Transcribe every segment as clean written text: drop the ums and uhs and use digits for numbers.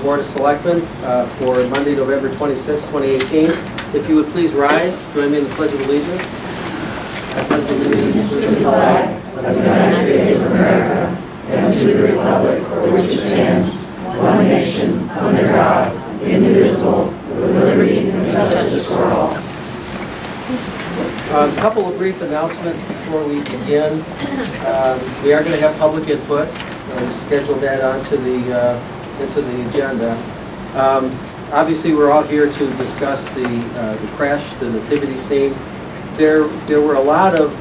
Board of Selectmen for Monday, November 26, 2018. If you would please rise, join me in the Pledge of Allegiance. I pledge allegiance to the flag of the United States of America and to the republic for which it stands, one nation, under God, indivisible, with liberty and justice for all. A couple of brief announcements before we begin. We are going to have public input. Schedule that onto into the agenda. Obviously, we're all here to discuss the crash, the nativity scene. There were a lot of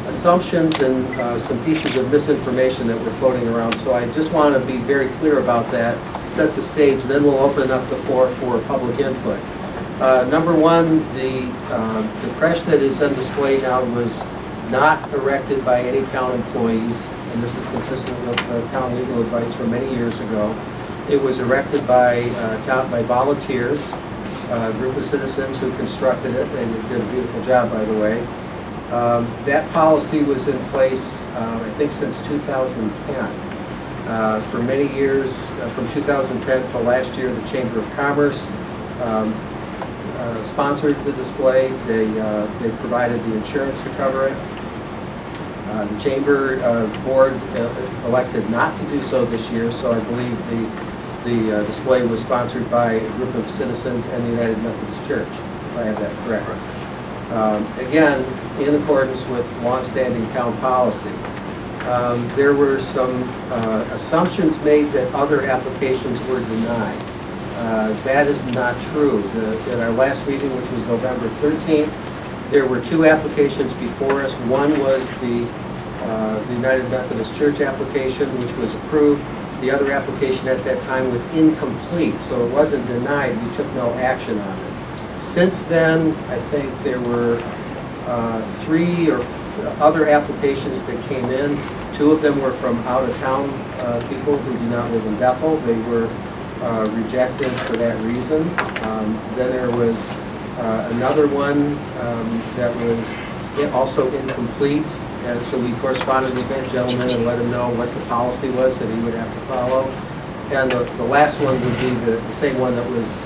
assumptions and some pieces of misinformation that were floating around. So I just want to be very clear about that. Set the stage, then we'll open up the floor for public input. Number one, the crash that is on display now was not erected by any town employees, and this is consistent with town legal advice from many years ago. It was erected by volunteers, a group of citizens who constructed it, and did a beautiful job, by the way. That policy was in place, I think, since 2010. For many years, from 2010 to last year, the Chamber of Commerce sponsored the display. They provided the insurance to cover it. The Chamber Board elected not to do so this year, so I believe the display was sponsored by a group of citizens and the United Methodist Church, if I have that correct. Again, in accordance with longstanding town policy. There were some assumptions made that other applications were denied. That is not true. At our last meeting, which was November 13th, there were two applications before us. One was the United Methodist Church application, which was approved. The other application at that time was incomplete, so it wasn't denied. We took no action on it. Since then, I think there were three or other applications that came in. Two of them were from out-of-town people who do not live in Bethel. They were rejected for that reason. Then there was another one that was also incomplete, and so we corresponded with that gentleman and let him know what the policy was that he would have to follow. And the last one would be the same one that was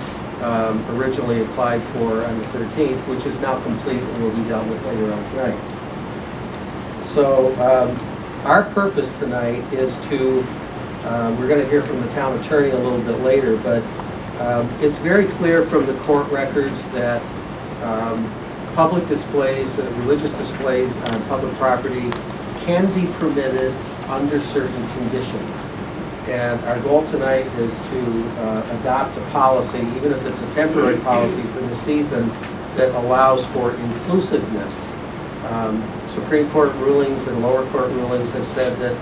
originally applied for on the 13th, which is now complete and will be dealt with later on tonight. So our purpose tonight is to, we're going to hear from the town attorney a little bit later, but it's very clear from the court records that public displays, religious displays on public property can be permitted under certain conditions. And our goal tonight is to adopt a policy, even if it's a temporary policy for the season, that allows for inclusiveness. Supreme Court rulings and lower court rulings have said that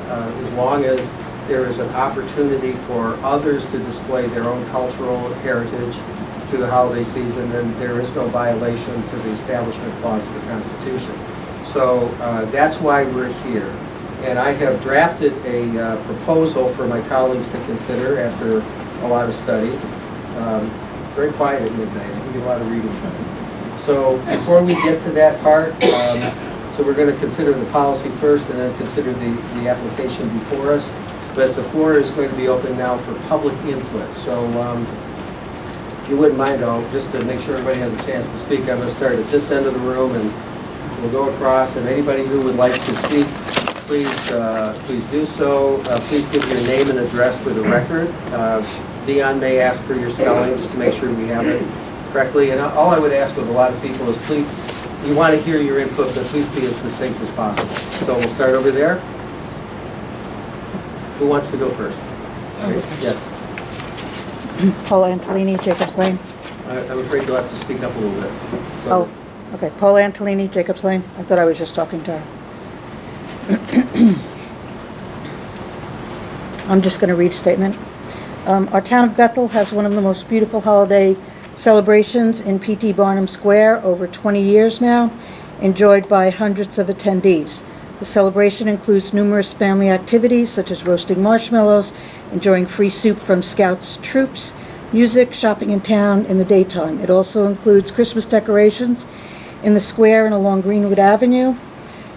as long as there is an opportunity for others to display their own cultural heritage through the holiday season, then there is no violation to the Establishment Clause of the Constitution. So that's why we're here. And I have drafted a proposal for my colleagues to consider after a lot of study. Very quiet at midnight. I can do a lot of reading. So before we get to that part, so we're going to consider the policy first and then consider the application before us. But the floor is going to be open now for public input. So if you wouldn't mind, just to make sure everybody has a chance to speak, I'm going to start at this end of the room and we'll go across. And anybody who would like to speak, please do so. Please give your name and address for the record. Dion may ask for your spelling just to make sure we have it correctly. And all I would ask with a lot of people is please, we want to hear your input, but please be as succinct as possible. So we'll start over there. Who wants to go first? Yes. Paula Antolini, Jacobs Lane. I'm afraid you'll have to speak up a little bit. So, Oh, okay. Paula Antolini, Jacobs Lane. I thought I was just talking to her. I'm just going to read a statement. Our town of Bethel has one of the most beautiful holiday celebrations in P.T. Barnum Square over 20 years now, enjoyed by hundreds of attendees. The celebration includes numerous family activities such as roasting marshmallows, enjoying free soup from Scouts troops, music, shopping in town in the daytime. It also includes Christmas decorations in the square and along Greenwood Avenue,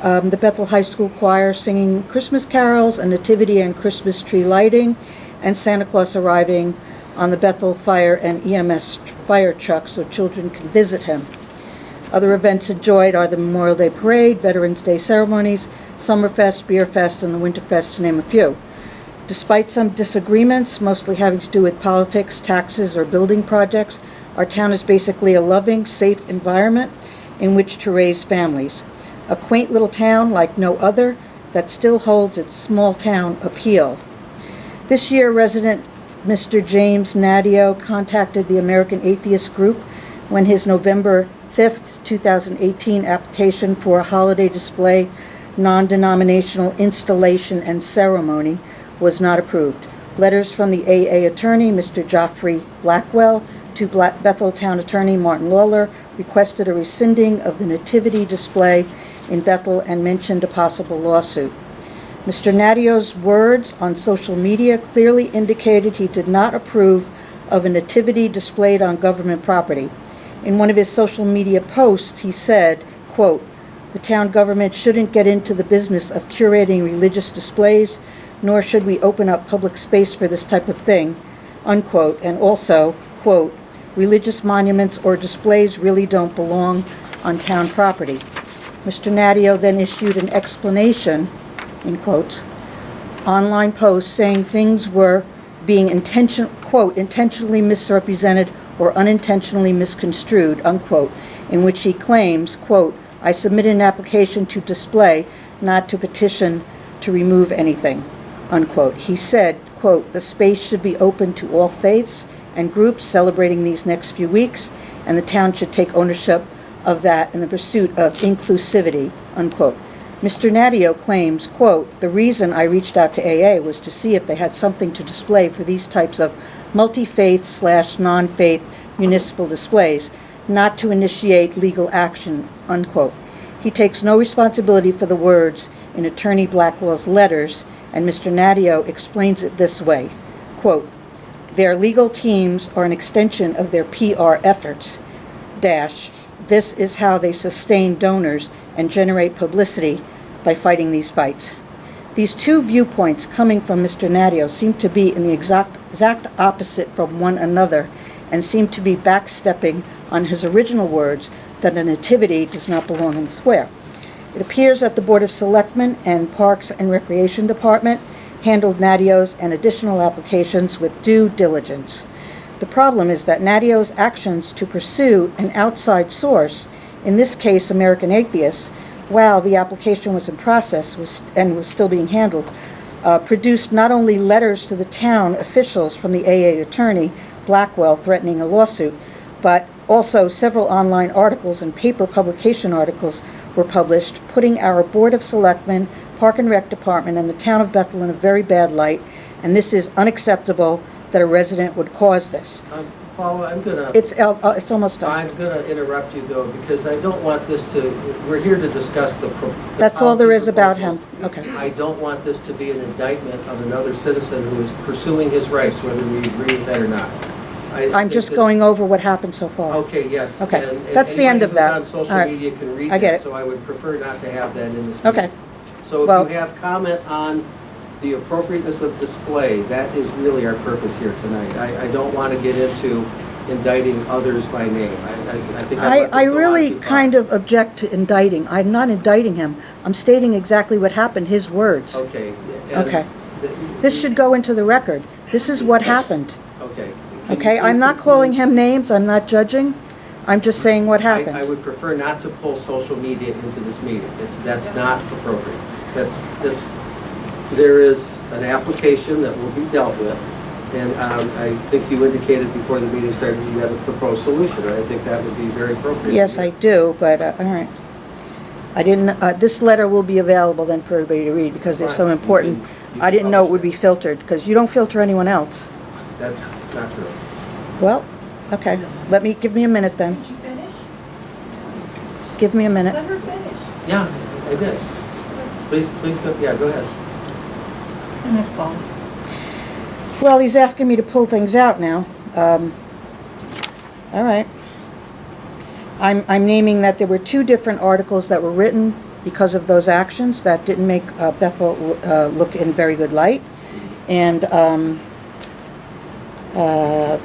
the Bethel High School Choir singing Christmas carols, a nativity and Christmas tree lighting, and Santa Claus arriving on the Bethel Fire and EMS fire truck so children can visit him. Other events enjoyed are the Memorial Day Parade, Veterans Day ceremonies, Summerfest, Beer Fest, and the Winterfest, to name a few. Despite some disagreements, mostly having to do with politics, taxes, or building projects, our town is basically a loving, safe environment in which to raise families. A quaint little town like no other that still holds its small town appeal. This year, resident Mr. James Nadio contacted the American Atheist Group when his November 5th, 2018 application for a holiday display non-denominational installation and ceremony was not approved. Letters from the AA attorney, Mr. Geoffrey Blackwell, to Bethel Town Attorney Martin Lawler requested a rescinding of the nativity display in Bethel and mentioned a possible lawsuit. Mr. Nadio's words on social media clearly indicated he did not approve of a nativity displayed on government property. In one of his social media posts, he said, quote, "The town government shouldn't get into the business of curating religious displays, nor should we open up public space for this type of thing," unquote, and also, quote, "Religious monuments or displays really don't belong on town property." Mr. Nadio then issued an explanation, in quotes, online post saying things were being intentionally misrepresented or unintentionally misconstrued, unquote, in which he claims, quote, "I submitted an application to display, not to petition to remove anything," unquote. He said, quote, "The space should be open to all faiths and groups celebrating these next few weeks, and the town should take ownership of that in the pursuit of inclusivity," unquote. Mr. Nadio claims, quote, "The reason I reached out to AA was to see if they had something to display for these types of multi-faith/non-faith municipal displays, not to initiate legal action," unquote. He takes no responsibility for the words in Attorney Blackwell's letters, and Mr. Nadio explains it this way, quote, "Their legal teams are an extension of their PR efforts, this is how they sustain donors and generate publicity by fighting these fights." These two viewpoints coming from Mr. Nadio seem to be in the exact opposite from one another and seem to be backstepping on his original words that a nativity does not belong in the square. It appears that the Board of Selectmen and Parks and Recreation Department handled Nadio's and additional applications with due diligence. The problem is that Nadio's actions to pursue an outside source, in this case American Atheists, while the application was in process and was still being handled, produced not only letters to the town officials from the AA attorney, Blackwell, threatening a lawsuit, but also several online articles and paper publication articles were published, putting our Board of Selectmen, Park and Rec Department, and the town of Bethel in a very bad light, and this is unacceptable that a resident would cause this. Paula, I'm gonna... It's almost done. I'm gonna interrupt you though, because I don't want this to, we're here to discuss the That's all there is about proposals. him. Okay. I don't want this to be an indictment of another citizen who is pursuing his rights, whether we agree with that or not. I'm just going over what happened so far. Okay, yes. Okay, and that's the end of that. Anybody who's on social All right. media can read I get that, it. so I would prefer not to have that in this meeting. Okay. So Well- if you have comment on the appropriateness of display, that is really our purpose here tonight. I don't want to get into indicting others by name. I think I'd let this I go on really too far. kind of object to indicting. I'm not indicting him. I'm stating exactly what happened, his words. Okay. and Okay. the- This should go into the record. This is what happened. Okay. Can you Okay? please I'm not conclude? calling him names. I'm not judging. I'm just saying what I happened. would prefer not to pull social media into this meeting. That's not appropriate. There is an application that will be dealt with, and I think you indicated before the meeting started you had a proposed solution, and I think that would be very appropriate. Yes, I do, but, all right. I didn't, this letter will be available then for everybody to read because there's Fine. some You important, can I didn't know it would publish be filtered because you don't filter anyone else. That's not true. Well, okay. Give me a minute then. Did you finish? Give me a minute. Let her finish. Yeah, I did. Please go, yeah, go ahead. Well, he's asking me to pull things out now. All right. I'm naming that there were 2 different articles that were written because of those actions that didn't make Bethel look in very good light. And All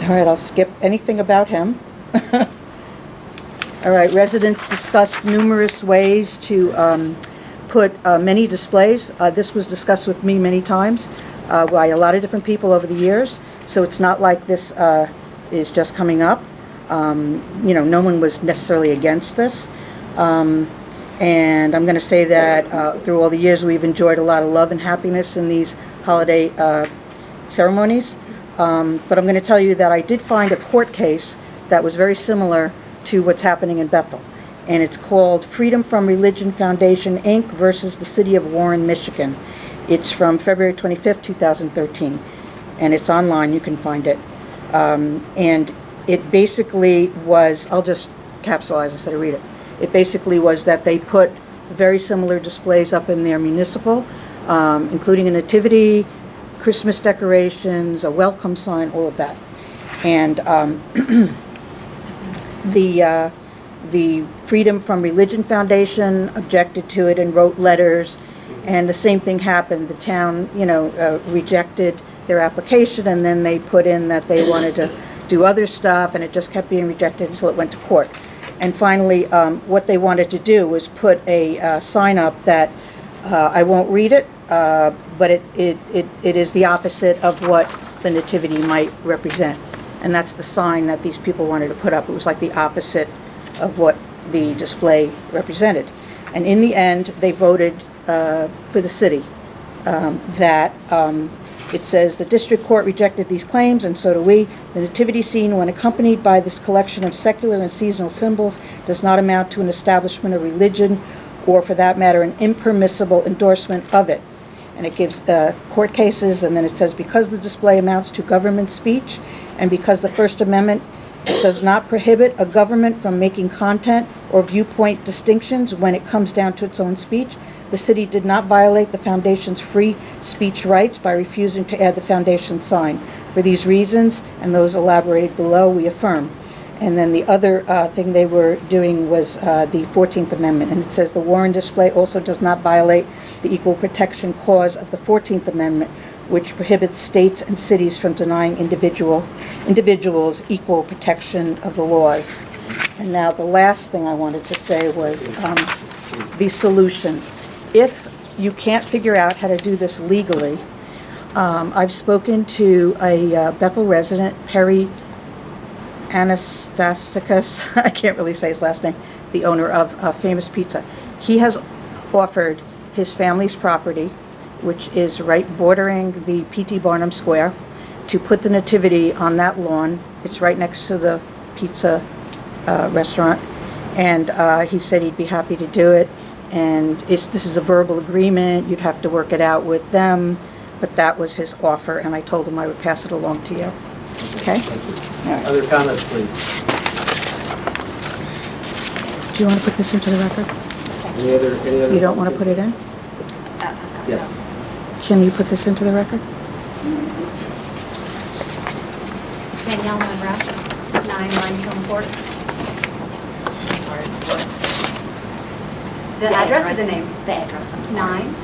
right, I'll skip anything about him. All right, residents discussed numerous ways to put many displays. This was discussed with me many times by a lot of different people over the years, so it's not like this is just coming up. You know, no one was necessarily against this. And I'm going to say that through all the years, we've enjoyed a lot of love and happiness in these holiday ceremonies. But I'm going to tell you that I did find a court case that was very similar to what's happening in Bethel. And it's called Freedom from Religion Foundation, Inc. versus the City of Warren, Michigan. It's from February 25th, 2013. And it's online, you can find it. And it basically was, I'll just capsulize instead of read it. It basically was that they put very similar displays up in their municipal, including a nativity, Christmas decorations, a welcome sign, all of that. And the Freedom from Religion Foundation objected to it and wrote letters, and the same thing happened. The town, you know, rejected their application, and then they put in that they wanted to do other stuff, and it just kept being rejected until it went to court. And finally, what they wanted to do was put a sign up that, I won't read it, but it is the opposite of what the nativity might represent. And that's the sign that these people wanted to put up. It was like the opposite of what the display represented. And in the end, they voted for the city. It says, the district court rejected these claims, and so do we. The nativity scene, when accompanied by this collection of secular and seasonal symbols, does not amount to an establishment of religion, or for that matter, an impermissible endorsement of it. And it gives court cases, and then it says, because the display amounts to government speech, and because the First Amendment does not prohibit a government from making content or viewpoint distinctions when it comes down to its own speech, the city did not violate the foundation's free speech rights by refusing to add the foundation sign. For these reasons, and those elaborated below, we affirm. And then the other thing they were doing was the 14th Amendment. And it says the Warren display also does not violate the Equal Protection Clause of the 14th Amendment, which prohibits states and cities from denying individuals equal protection of the laws. And now the last thing I wanted to say was the solution. If you can't figure out how to do this legally, I've spoken to a Bethel resident, Perry Anastasicus, I can't really say his last name, the owner of Famous Pizza. He has offered his family's property, which is right bordering the P.T. Barnum Square, to put the nativity on that lawn. It's right next to the pizza restaurant, and he said he'd be happy to do it. And this is a verbal agreement, you'd have to work it out with them, but that was his offer, and I told him I would pass it along to you. Okay? All right. Other comments, please? Do you want to put this into the record? Any other? You don't want to put it in? Yes. Can you put this into the record? Danielle Monroe, 9 Limekiln Court. I'm sorry, what? The address or the name? The address, I'm sorry. 9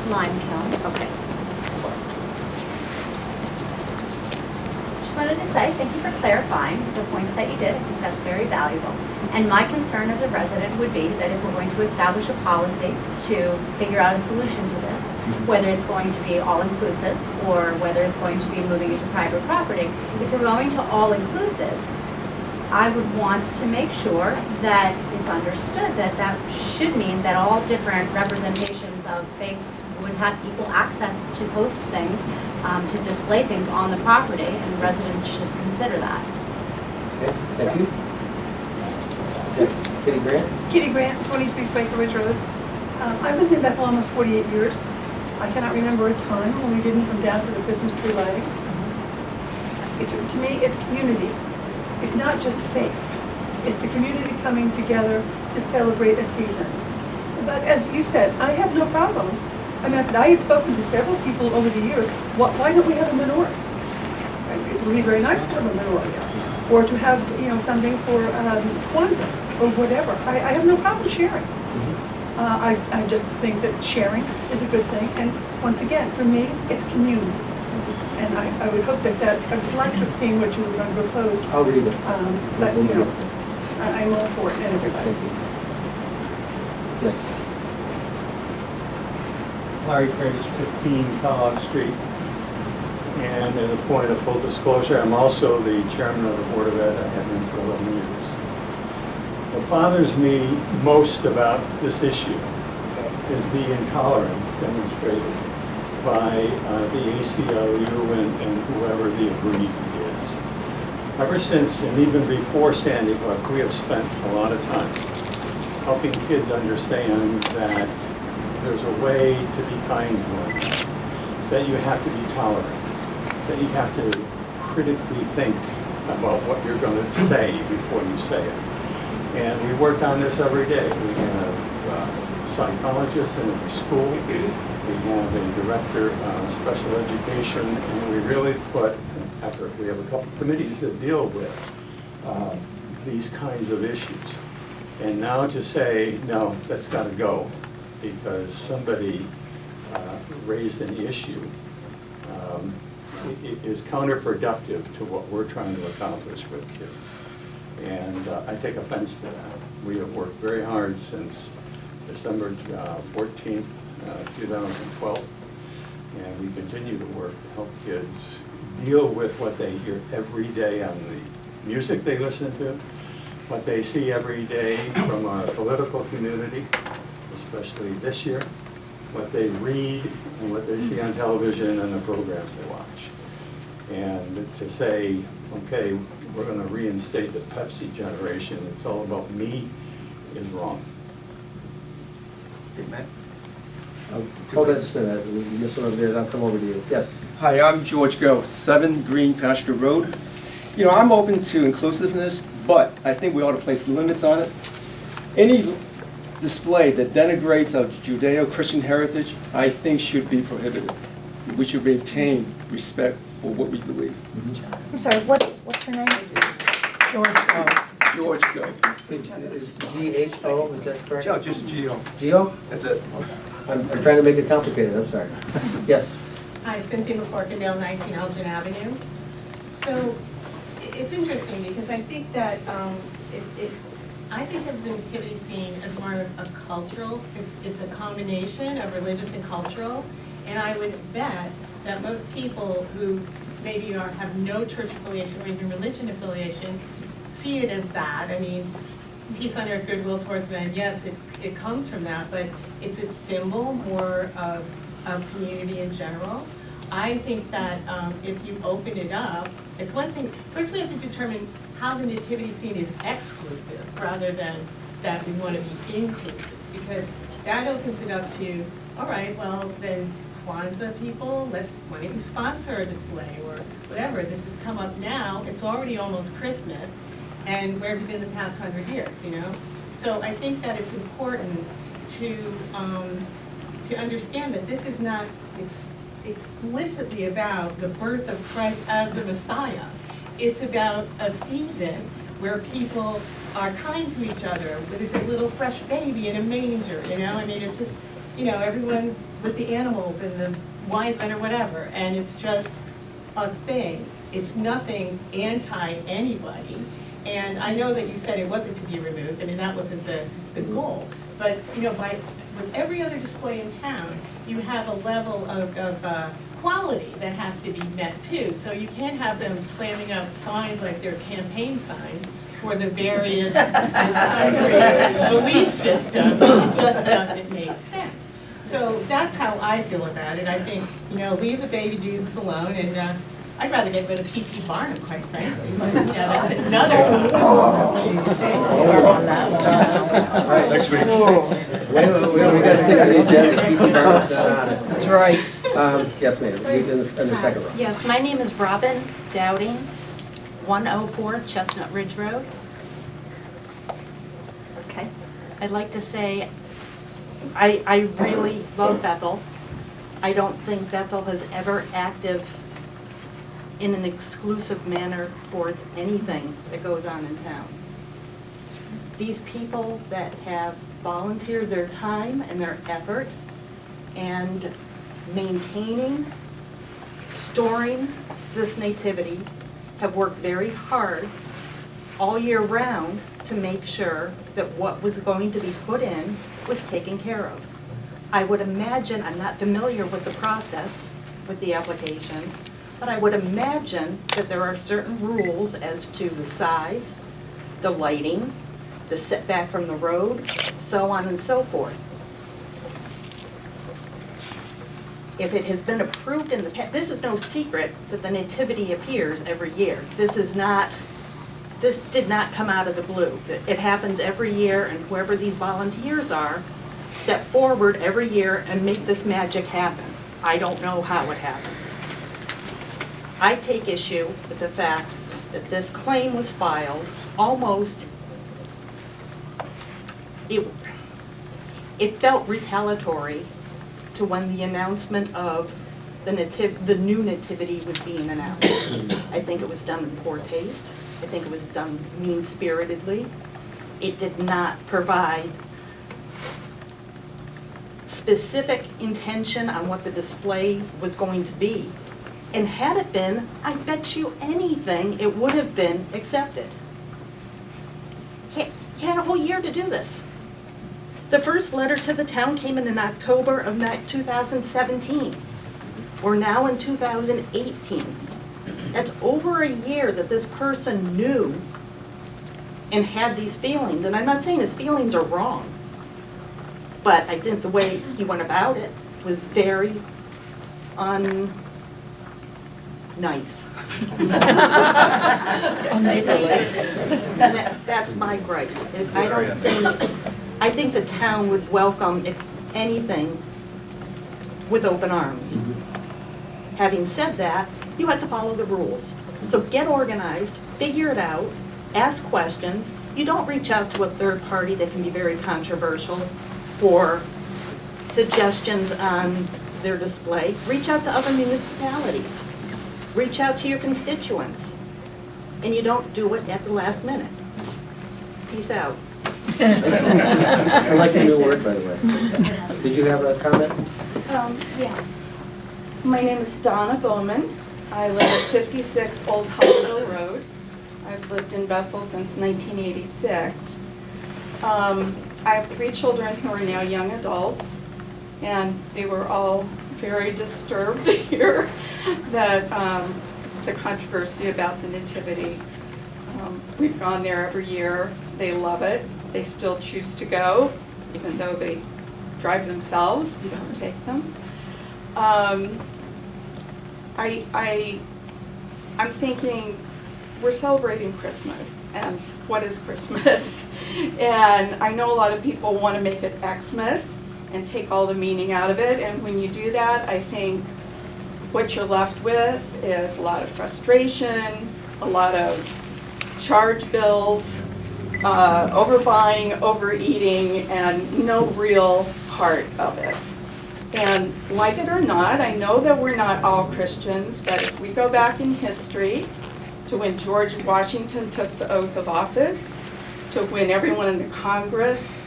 Limekiln. Okay. Just wanted to say thank you for clarifying the points that you did. I think that's very valuable. And my concern as a resident would be that if we're going to establish a policy to figure out a solution to this, whether it's going to be all-inclusive or whether it's going to be moving into private property, if we're going to all-inclusive, I would want to make sure that it's understood that that should mean that all different representations of faiths would have equal access to post things, to display things on the property, and residents should consider that. Okay, thank you. Yes, Kitty Grant? Kitty Grant, 23 Quaker Ridge Road. I've lived in Bethel almost 48 years. I cannot remember a time when we didn't come down for the Christmas tree lighting. To me, it's community. It's not just faith. It's the community coming together to celebrate a season. But as you said, I have no problem. I mean, I had spoken to several people over the years. Why don't we have a menorah? It would be very nice to have a menorah, or to have something for Kwanzaa or whatever. I have no problem sharing. I just think that sharing is a good thing. And once again, for me, it's community. And I would hope that, I would like to have seen what you were going to propose. I'll read it. But, you know, I'm all for it and everybody. Thank you. Yes. Larry Curtis, 15 Kellogg Street. And as a point of full disclosure, I'm also the chairman of the Board of Ed. I have been for 11 years. What bothers me most about this issue is the intolerance demonstrated by the ACLU and whoever the aggrieved is. Ever since, and even before Sandy Hook, we have spent a lot of time helping kids understand that there's a way to be kind to one another, that you have to be tolerant, that you have to critically think about what you're going to say before you say it. And we work on this every day. We have psychologists in every school. We have a director of special education, and we really put effort. We have a couple committees that deal with these kinds of issues. And now to say, no, that's got to go because somebody raised an issue it is counterproductive to what we're trying to accomplish with kids. And I take offense to that. We have worked very hard since December 14th, 2012, and we continue to work to help kids deal with what they hear every day on the music they listen to, what they see every day from our political community, especially this year, what they read and what they see on television and the programs they watch. And to say, okay, we're going to reinstate the Pepsi generation, it's all about me, is wrong. Hold on just a minute. This one over there, I'll come over to you. Yes. Hi, I'm George Go, 7 Green Pasture Road. You know, I'm open to inclusiveness, but I think we ought to place limits on it. Any display that denigrates our Judeo-Christian heritage, I think should be prohibited. We should maintain respect for what we believe. I'm sorry, what's her name? George Go. Is G-H-O, is that correct? Just Geo. Geo? That's it. I'm trying to make it complicated, I'm sorry. Yes. Hi, Cynthia McCorkindale, 19 Elgin Avenue. So it's interesting because I think that I think of the nativity scene as more of a cultural, it's a combination of religious and cultural. And I would bet that most people who maybe have no church affiliation or even religion affiliation see it as that. I mean, peace on earth, goodwill towards men, yes, it comes from that, but it's a symbol more of community in general. I think that if you open it up, it's one thing, first we have to determine how the nativity scene is exclusive rather than that we want to be inclusive, because that opens it up to, all right, well then Kwanzaa people, why don't you sponsor a display or whatever. This has come up now, it's already almost Christmas, and where have you been the past 100 years, you know? So I think that it's important to understand that this is not explicitly about the birth of Christ as the Messiah. It's about a season where people are kind to each other, where there's a little fresh baby in a manger, you know? I mean, it's just, you know, everyone's with the animals and the wise men or whatever, and it's just a thing. It's nothing anti-anybody. And I know that you said it wasn't to be removed. I mean, that wasn't the goal. But, you know, with every other display in town, you have a level of quality that has to be met too. So you can't have them slamming up signs like they're campaign signs for the various belief systems. It just doesn't make sense. So that's how I feel about it. I think, you know, leave the baby Jesus alone, and I'd rather get rid of P.T. Barnum, quite frankly. But, you know, that's another topic. Next week. We got to stick to the agenda. P.T. Barnum's not on it. That's right. Yes, ma'am. In the second row. Yes, my name is Robin Dowding, 104 Chestnut Ridge Road. Okay. I'd like to say I really love Bethel. I don't think Bethel has ever acted in an exclusive manner towards anything that goes on in town. These people that have volunteered their time and their effort and maintaining storing this nativity have worked very hard all year round to make sure that what was going to be put in was taken care of. I would imagine, I'm not familiar with the process with the applications, but I would imagine that there are certain rules as to the size, the lighting, the setback from the road, so on and so forth. If it has been approved in the past, this is no secret that the nativity appears every year. This did not come out of the blue. It happens every year, and whoever these volunteers are, step forward every year and make this magic happen. I don't know how it happens. I take issue with the fact that this claim was filed almost, it felt retaliatory to when the announcement of the new nativity was being announced. I think it was done in poor taste. I think it was done mean-spiritedly. It did not provide specific intention on what the display was going to be. And had it been, I bet you anything it would have been accepted. You had a whole year to do this. The first letter to the town came in October of 2017. We're now in 2018. That's over a year that this person knew and had these feelings. And I'm not saying his feelings are wrong, but I think the way he went about it was very nice. That's my gripe, is I think the town would welcome anything with open arms. Having said that, you have to follow the rules. So get organized, figure it out, ask questions. You don't reach out to a third party that can be very controversial for suggestions on their display. Reach out to other municipalities. Reach out to your constituents. And you don't do it at the last minute. Peace out. I like the new word, by the way. Did you have a comment? Yeah. My name is Donna Bowman. I live at 56 Old Hospital Road. I've lived in Bethel since 1986. I have 3 children who are now young adults, and they were all very disturbed to hear that the controversy about the nativity. We've gone there every year. They love it. They still choose to go, even though they drive themselves. We don't take them. I'm thinking we're celebrating Christmas, and what is Christmas? And I know a lot of people want to make it Xmas and take all the meaning out of it, and when you do that, I think what you're left with is a lot of frustration, a lot of charge bills, overbuying, overeating, and no real heart of it. And like it or not, I know that we're not all Christians, but if we go back in history to when George Washington took the oath of office, to when everyone in the Congress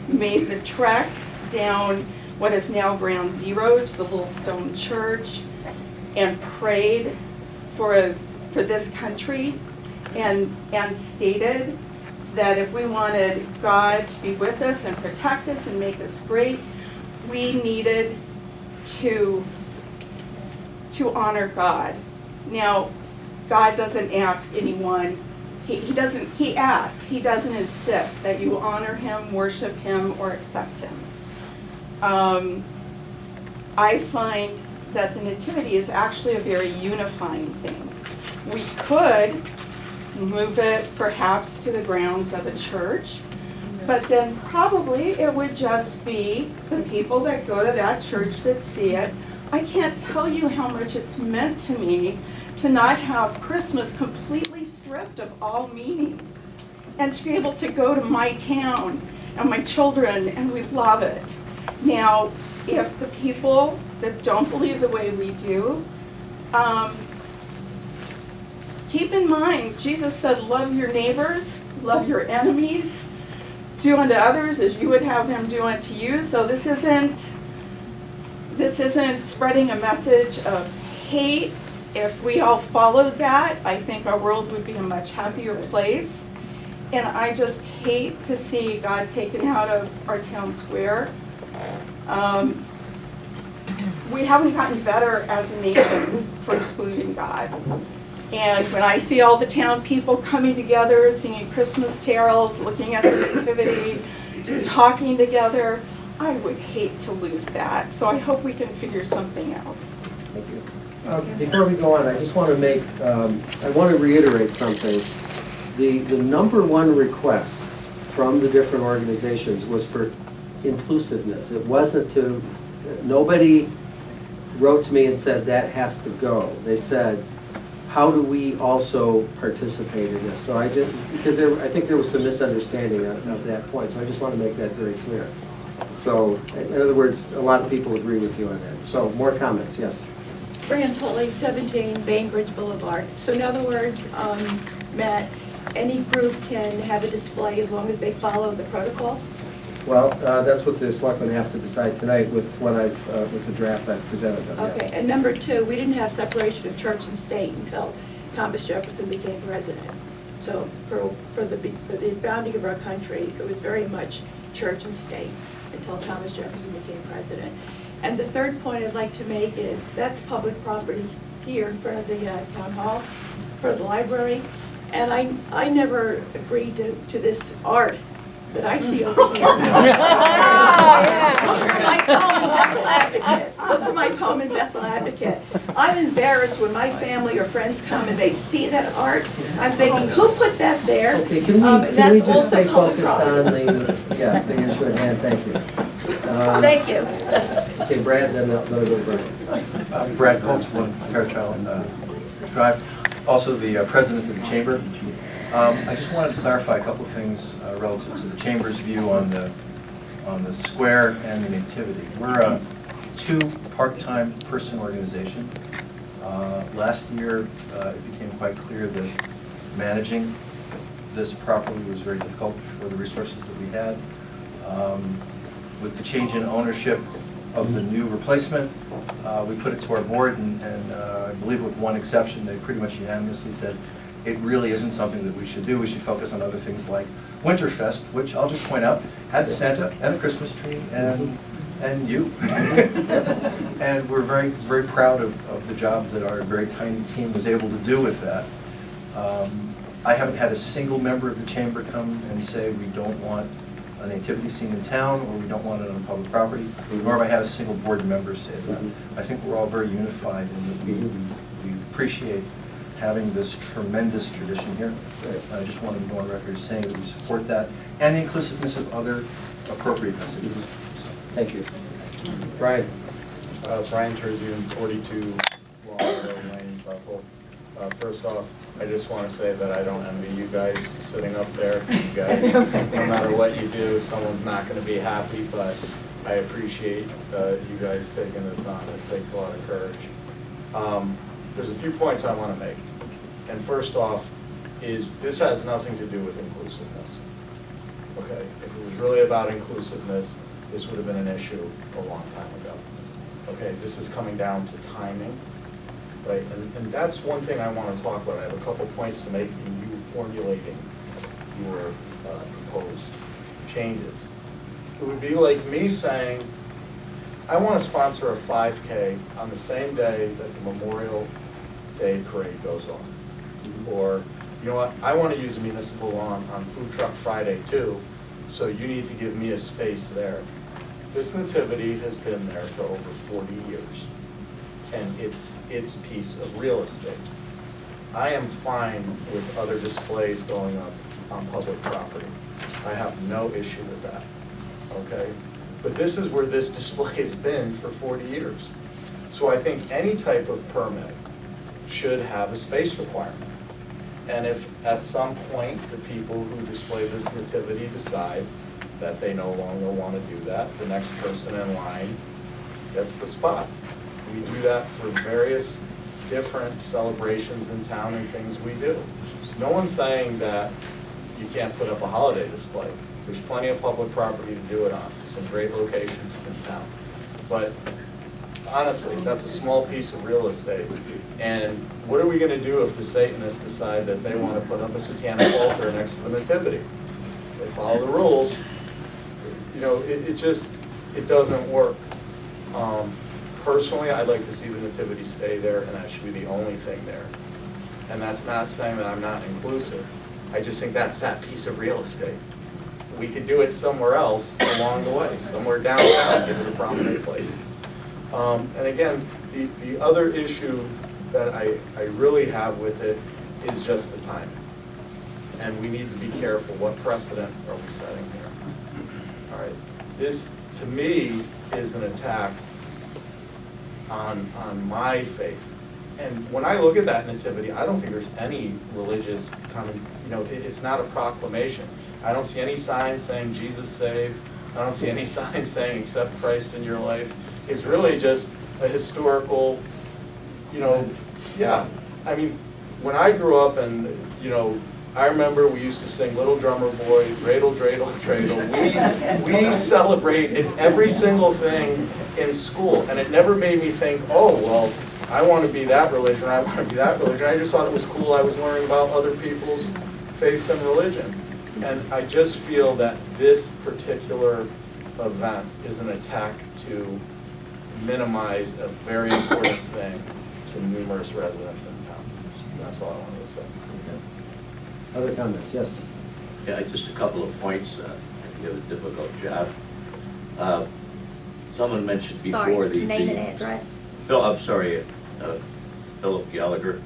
made the trek down what is now Ground Zero to the little stone church and prayed for this country and stated that if we wanted God to be with us and protect us and make us great, we needed to honor God. Now, God doesn't ask anyone, he asks, he doesn't insist that you honor him, worship him, or accept him. I find that the nativity is actually a very unifying thing. We could move it perhaps to the grounds of a church, but then probably it would just be the people that go to that church that see it. I can't tell you how much it's meant to me to not have Christmas completely stripped of all meaning and to be able to go to my town and my children, and we love it. Now, if the people that don't believe the way we do, keep in mind, Jesus said, love your neighbors, love your enemies, do unto others as you would have them do unto you. So this isn't spreading a message of hate if we all followed that. I think our world would be a much happier place. And I just hate to see God taken out of our town square. We haven't gotten better as a nation for excluding God. And when I see all the town people coming together, singing Christmas carols, looking at the nativity, talking together, I would hate to lose that. So I hope we can figure something out. Thank you. Before we go on, I just want to make, I want to reiterate something. The number one request from the different organizations was for inclusiveness. It wasn't to, nobody wrote to me and said that has to go. They said, how do we also participate in this? So I just, because I think there was some misunderstanding of that point, so I just want to make that very clear. So, in other words, a lot of people agree with you on that. So, more comments, yes? Fran Tully, 17 Bainbridge Boulevard. So in other words, Matt, any group can have a display as long as they follow the protocol? Well, that's what the selectmen have to decide tonight with what with the draft I've presented them. Okay, Yes. and number two, we didn't have separation of church and state until Thomas Jefferson became president. So for the founding of our country, it was very much church and state until Thomas Jefferson became president. And the third point I'd like to make is that's public property here in front of the town hall, for the library. And I never agreed to this art that I see over here. Look for my poem in Bethel Advocate. Look for my poem in Bethel Advocate. I'm embarrassed when my family or friends come and they see that art. I'm thinking, who put that there? Okay, can we That's just also stay public focused property. on the issue at hand? Thank you. Thank you. Okay, Brad, then I'll go to Brad. Brad Colts, 1 Fairchild Drive, also the president of the chamber. I just wanted to clarify a couple of things relative to the chamber's view on the square and the nativity. We're a 2 part-time person organization. Last year, it became quite clear that managing this properly was very difficult for the resources that we had. With the change in ownership of the new replacement, we put it to our board, and I believe with one exception, they pretty much unanimously said it really isn't something that we should do. We should focus on other things like Winterfest, which I'll just point out had Santa and a Christmas tree and you. And we're very, very proud of the job that our very tiny team was able to do with that. I haven't had a single member of the chamber come and say we don't want a nativity scene in town, or we don't want it on public property, nor have I had a single board member say that. I think we're all very unified in that we appreciate having this tremendous tradition here. I just wanted to go on record saying that we support that, and the inclusiveness of other appropriate messages. Thank you. Brian. Brian Terzian, 42 Long Lane, Bethel. First off, I just want to say that I don't envy you guys sitting up there. You guys, no matter what you do, someone's not going to be happy, but I appreciate you guys taking this on. It takes a lot of courage. There's a few points I want to make. And first off, is this has nothing to do with inclusiveness. Okay, if it was really about inclusiveness, this would have been an issue a long time ago. Okay, this is coming down to timing. Right, and that's one thing I want to talk about. I have a couple points to make in you formulating your proposed changes. It would be like me saying, I want to sponsor a 5K on the same day that the Memorial Day parade goes on. Or, you know what, I want to use a municipal lawn on Food Truck Friday too, so you need to give me a space there. This nativity has been there for over 40 years. And it's its piece of real estate. I am fine with other displays going up on public property. I have no issue with that, okay? But this is where this display has been for 40 years. So I think any type of permit should have a space requirement. And if at some point the people who display this nativity decide that they no longer want to do that, the next person in line gets the spot. We do that for various different celebrations in town and things we do. No one's saying that you can't put up a holiday display. There's plenty of public property to do it on, some great locations in town. But honestly, that's a small piece of real estate. And what are we gonna do if the Satanists decide that they wanna put up a satanic altar next to the nativity? They follow the rules. You know, it doesn't work. Personally, I'd like to see the nativity stay there, and that should be the only thing there. And that's not saying that I'm not inclusive. I just think that's that piece of real estate. We could do it somewhere else along the way, somewhere downtown, give it a prominent place. And again, the other issue that I really have with it is just the timing. And we need to be careful, what precedent are we setting here? All right, this, to me, is an attack on my faith. And when I look at that nativity, I don't think there's any religious it's not a proclamation. I don't see any signs saying Jesus saved. I don't see any signs saying accept Christ in your life. It's really just a historical, yeah. I mean, when I grew up and, I remember we used to sing Little Drummer Boy, Dreidel, Dreidel, Dreidel. We celebrated every single thing in school, and it never made me think, oh, well, I want to be that religion, I want to be that religion. I just thought it was cool I was learning about other people's faiths and religion. And I just feel that this particular event is an attack to minimize a very important thing to numerous residents in town. And that's all I wanted to say. Other comments? Yes. Yeah, just a couple of points. I think you have a difficult job. Someone mentioned before Sorry, name and address. I'm sorry, Philip Gallagher,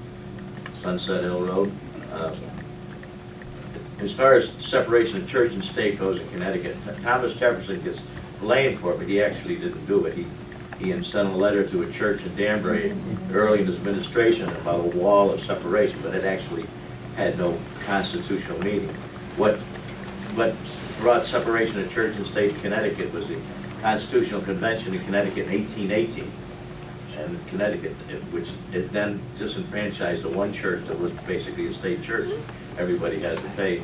Sunset Hill Road. As far as separation of church and state goes in Connecticut, Thomas Jefferson gets blamed for it, but he actually didn't do it. He sent a letter to a church in Danbury early in his administration about a wall of separation, but it actually had no constitutional meaning. What brought separation of church and state in Connecticut was the Constitutional Convention in Connecticut in 1818. And Connecticut, which it then disenfranchised the one church that was basically a state church. Everybody has to pay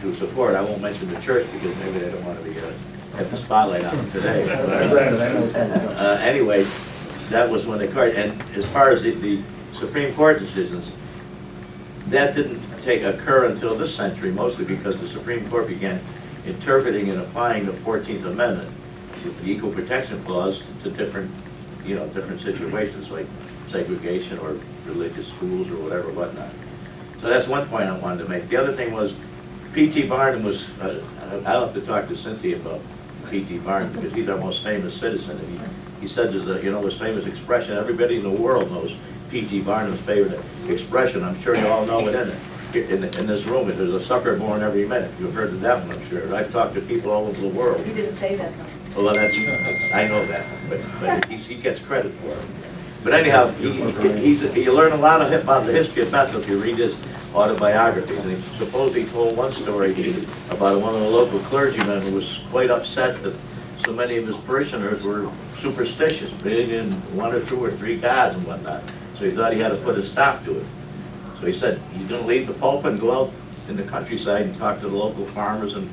to support. I won't mention the church because maybe they don't want to be have the spotlight on them today. Anyway, that was when they caught. And as far as the Supreme Court decisions, that didn't occur until this century, mostly because the Supreme Court began interpreting and applying the 14th Amendment, the Equal Protection Clause, to different situations like segregation or religious schools or whatnot. So that's one point I wanted to make. The other thing was, P.T. Barnum was, I'll have to talk to Cynthia about P.T. Barnum because he's our most famous citizen. And he said there's this famous expression, everybody in the world knows P.T. Barnum's favorite expression. I'm sure you all know it in this room. There's a sucker born every minute. You've heard of that one, I'm sure. I've talked to people all over the world. You didn't say that though. Well, I know that, but he gets credit for it. But anyhow, you learn a lot about the history of Bethel if you read his autobiographies. And he supposedly told one story about one of the local clergymen who was quite upset that so many of his parishioners were superstitious, believing in one or two or three gods and whatnot. So he thought he had to put a stop to it. So he said he's going to leave the pulpit and go out in the countryside and talk to the local farmers and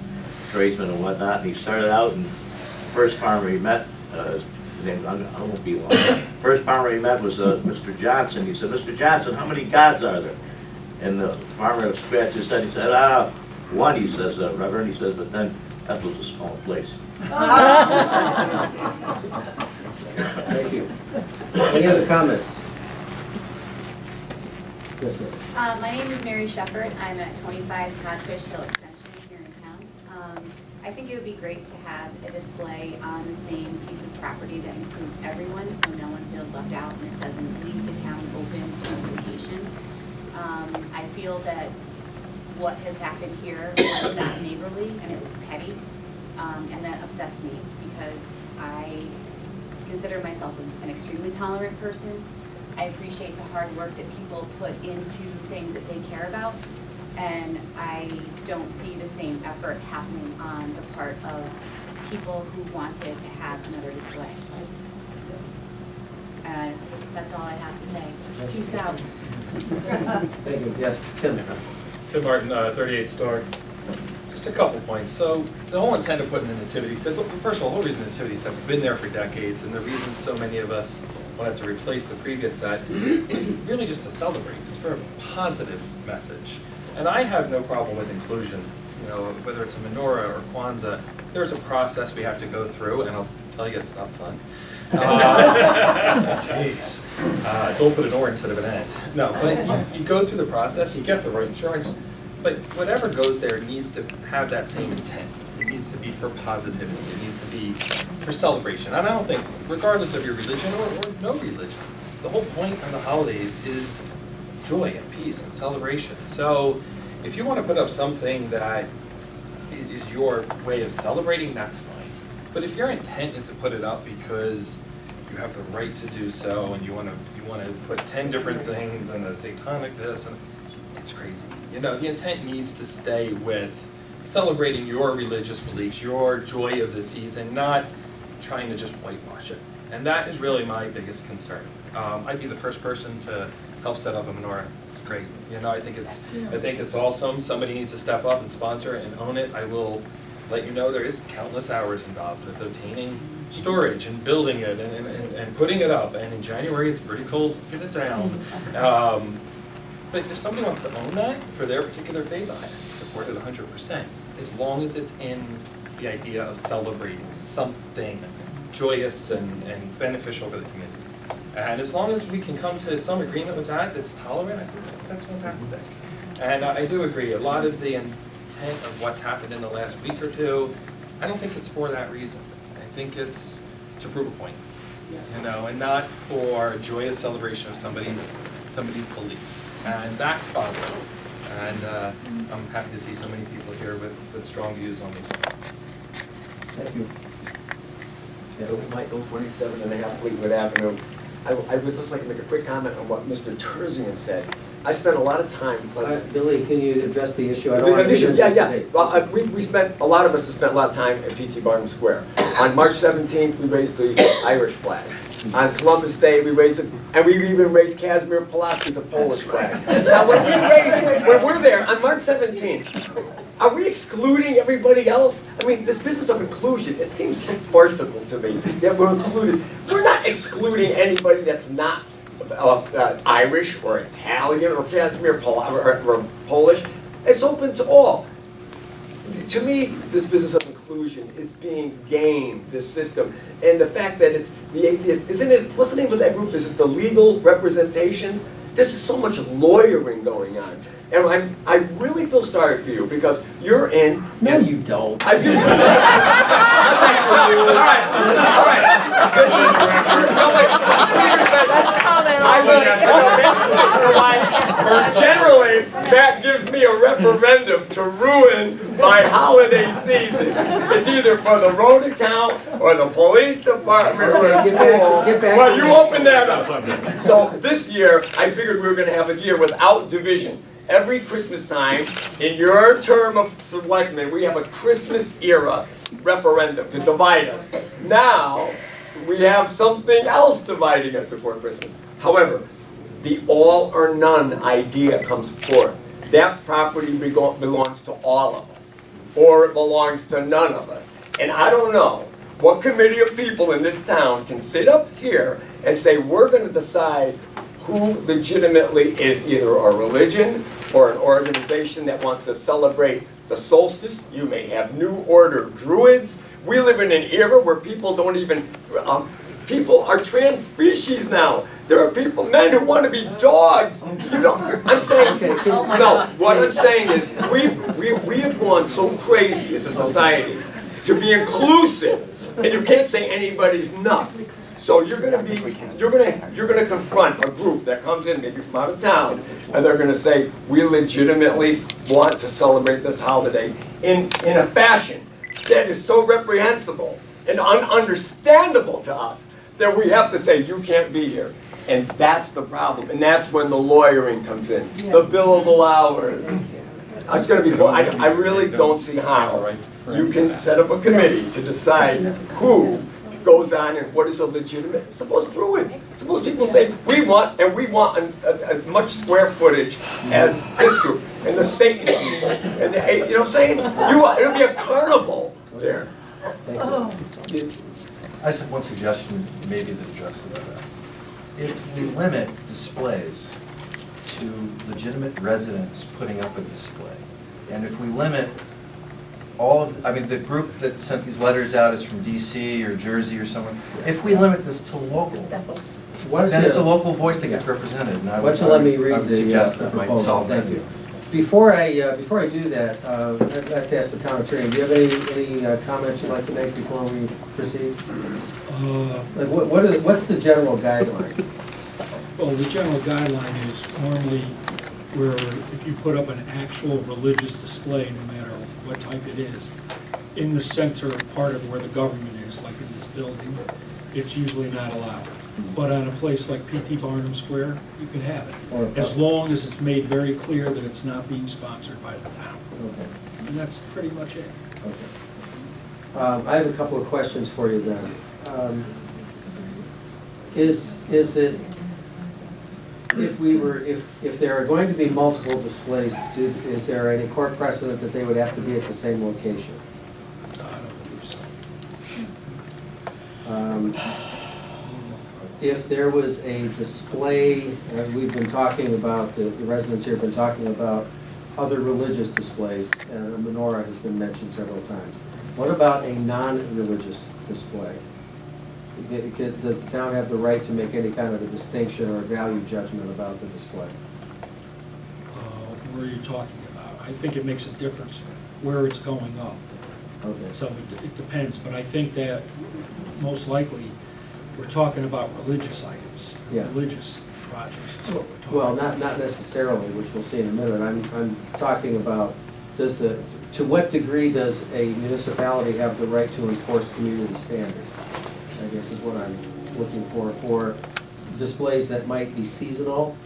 tradesmen and whatnot. And he started out, and the first farmer he met, his name, I won't be long. First farmer he met was Mr. Johnson. He said, "Mr. Johnson, how many gods are there?" And the farmer scratched his head. He said, one, he says, Reverend. He says, but then Bethel's a small place. Thank you. Any other comments? Yes, ma'am. My name is Mary Shepard. I'm at 25 Codfish Hill Extension here in town. I think it would be great to have a display on the same piece of property that includes everyone, so no one feels left out and it doesn't leave the town open to litigation. I feel that what has happened here was not neighborly and it was petty, and that upsets me because I consider myself an extremely tolerant person. I appreciate the hard work that people put into things that they care about, and I don't see the same effort happening on the part of people who wanted to have another display. And that's all I have to say. Peace out. Thank you. Yes, Tim. Tim Martin, 38 Star. Just Just a couple points. So the whole intent of putting the nativity set, first of all, the whole reason the nativity set, we've been there for decades, and the reason so many of us wanted to replace the previous set was really just to celebrate. It's for a positive message. And I have no problem with inclusion. You know, whether it's a menorah or Kwanzaa, there's a process we have to go through, and I'll tell you, it's not fun. Jeez. Don't put an or instead of an and. No, but you go through the process, you get the right insurance, but whatever goes there needs to have that same intent. It needs to be for positivity. It needs to be for celebration. And I don't think, regardless of your religion or no religion, the whole point of the holidays is joy and peace and celebration. So if you want to put up something that is your way of celebrating, that's fine. But if your intent is to put it up because you have the right to do so, and you want to put 10 different things and a satanic this, and it's crazy. You know, the intent needs to stay with celebrating your religious beliefs, your joy of the season, not trying to just whitewash it. And that is really my biggest concern. I'd be the first person to help set up a menorah. It's great. You know, I think it's awesome. Somebody needs to step up and sponsor it and own it. I will let you know there is countless hours involved with obtaining storage and building it and putting it up. And in January, it's pretty cold to get it down. But if somebody wants to own that for their particular faith, I support it 100%, as long as it's in the idea of celebrating something joyous and beneficial for the community. And as long as we can come to some agreement with that that's tolerant, I think that's fantastic. And I do agree, a lot of the intent of what's happened in the last week or two, I don't think it's for that reason. I think it's to prove a point, you know, and not for a joyous celebration of somebody's beliefs. And that bothers me. And I'm happy to see so many people here with strong views on these. Thank you. Michael, 47.5 Fleetwood Avenue. I would just like to make a quick comment on what Mr. Terzian said. I spent a lot of time. Billy, can you address the issue? I don't The want to issue, get into yeah. debates. Well, we spent, a lot of us have spent a lot of time at P.T. Barnum Square. On March 17th, we raised the Irish flag. On Columbus Day, we raised it, and we even raised Casimir Pulaski, the Polish flag. Now, when we're there on March 17th, are we excluding everybody else? I mean, this business of inclusion, it seems so farcical to me that we're included. We're not excluding anybody that's not Irish or Italian or Casimir or Polish. It's open to all. To me, this business of inclusion is being gamed, this system. And the fact that it's the atheist, isn't it, what's the name of that group? Is it the legal representation? There's just so much lawyering going on. And I really feel sorry for you because you're in. No, you don't. I do feel sorry. All right. Generally, that gives me a referendum to ruin my holiday season. It's either for the road account or the police department or a school. Well, you open that up. So this year, I figured we were going to have a year without division. Every Christmas time, in your term of selectmen, we have a Christmas era referendum to divide us. Now, we have something else dividing us before Christmas. However, the all or none idea comes forth. That property belongs to all of us, or it belongs to none of us. And I don't know what committee of people in this town can sit up here and say, we're going to decide who legitimately is either a religion or an organization that wants to celebrate the solstice. You may have New Order Druids. We live in an era where people don't even, people are trans species now. There are men who want to be dogs. You know, I'm saying, no, what I'm saying is we have gone so crazy as a society to be inclusive, and you can't say anybody's nuts. So you're gonna confront a group that comes in maybe from out of town, and they're gonna say, we legitimately want to celebrate this holiday in a fashion that is so reprehensible and ununderstandable to us that we have to say, you can't be here. And that's the problem, and that's when the lawyering comes in, the billable hours. It's gonna be, I really don't see how you can set up a committee to decide who goes on and what is illegitimate. Suppose Druids, suppose people say, we want as much square footage as this group, and the Satan people, and the, you know what I'm saying? It'll be a carnival there. I just have one suggestion, maybe that addresses that. If we limit displays to legitimate residents putting up a display, and if we limit all of, I mean, the group that sent these letters out is from DC or Jersey or somewhere, if we limit this to local, then it's a local voice that gets represented. And I Why don't you let me read would the suggest that might proposal? solve Thank that. you. Before I do that, I'd like to ask the town attorney, do you have any comments you'd like to make before we proceed? Like what's the general guideline? Well, the general guideline is normally where if you put up an actual religious display, no matter what type it is, in the center part of where the government is, like in this building, it's usually not allowed. But on a place like P.T. Barnum Square, you can have it, as long as it's made very clear that it's not being sponsored by the town. Okay. And that's pretty much it. Okay. I have a couple of questions for you then. Is it, if there are going to be multiple displays, is there any court precedent that they would have to be at the same location? I don't believe so. If there was a display, we've been talking about, the residents here have been talking about other religious displays, and a menorah has been mentioned several times. What about a non-religious display? Does the town have the right to make any kind of a distinction or a value judgment about the display? Where are you talking about? I think it makes a difference where it's going up. Okay. So it depends, but I think that most likely we're talking about religious items, Yeah. religious projects is what we're talking Well, about. not necessarily, which we'll see in a minute. I'm talking about, to what degree does a municipality have the right to enforce community standards? I guess is what I'm looking for displays that might be seasonal,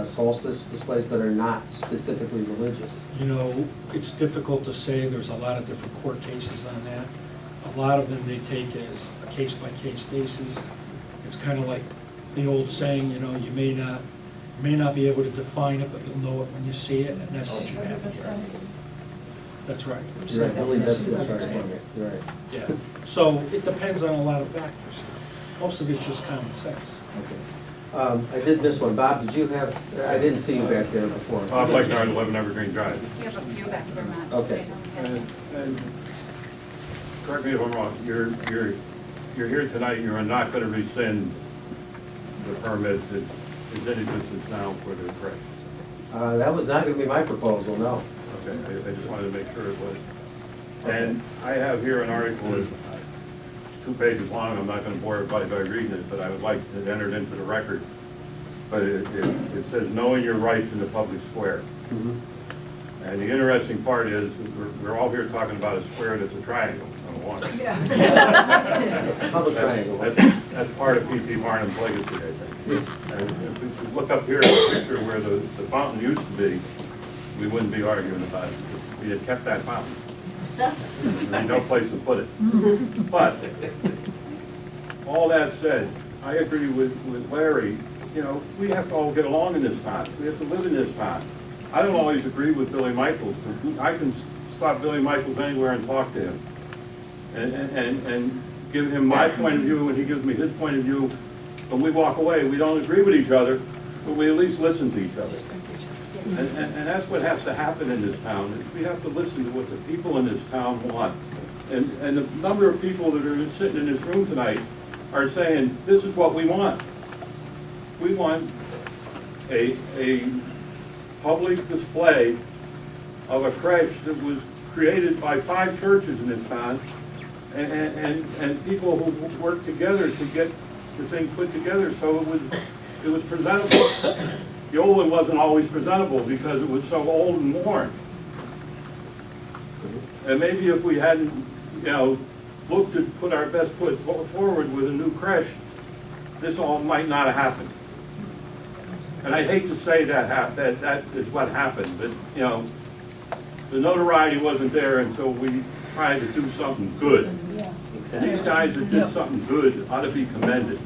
solstice displays, but are not specifically religious. You know, it's difficult to say. There's a lot of different court cases on that. A lot of them they take as a case-by-case basis. It's kind of like the old saying, you know, you may not be able to define it, but you'll know it when you see it, and that's what you have here. That's right. You're right, Emily does feel sorry for me. You're right. Yeah, so it depends on a lot of factors. Most of it's just common sense. Okay. I did miss one. Bob, did you have, I didn't see you back there before. Bob Lechner, 11 Evergreen Drive. You have a few back there, Matt. Okay. And correct me if I'm wrong, you're here tonight, you're not going to rescind the permit that is in existence now for the crash. That was not going to be my proposal, no. Okay, I just wanted to make sure it was. And I have here an article that's 2 pages long. I'm not going to bore everybody by reading it, but I would like to enter it into the record. But it says, knowing your rights in the public square. And the interesting part is, we're all here talking about a square that's a triangle, on one. Public triangle. That's part of P.T. Barnum's legacy, I think. And if you look up here at the picture where the fountain used to be, we wouldn't be arguing about it. We had kept that fountain. There'd be no place to put it. But, all that said, I agree with Larry. You know, we have to all get along in this town. We have to live in this town. I don't always agree with Billy Michaels. I can stop Billy Michaels anywhere and talk to him. And give him my point of view and he gives me his point of view. When we walk away, we don't agree with each other, but we at least listen to each other. And that's what has to happen in this town. We have to listen to what the people in this town want. And the number of people that are sitting in this room tonight are saying, this is what we want. We want a public display of a creche that was created by 5 churches in this town and people who worked together to get the thing put together so it was presentable. The old one wasn't always presentable because it was so old and worn. And maybe if we hadn't, you know, looked to put our best foot forward with a new creche, this all might not have happened. And I hate to say that is what happened, but you know, the notoriety wasn't there until we tried to do something good. These guys that did something good ought to be commended.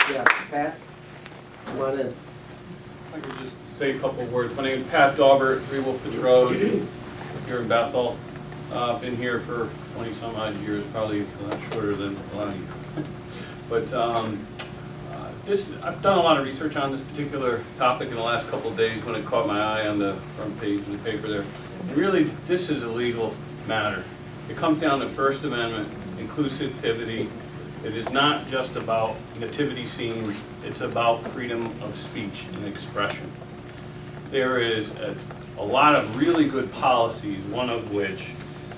Yeah, Pat, come on in. I could just say a couple of words. My name is Pat Daubert, 3 Wolfridge Road, here in Bethel. Been here for 20-some odd years, probably a lot shorter than a lot of you. But I've done a lot of research on this particular topic in the last couple of days when it caught my eye on the front page of the paper there. And really, this is a legal matter. It comes down to First Amendment, inclusivity. It is not just about nativity scenes, it's about freedom of speech and expression. There is a lot of really good policies, one of which,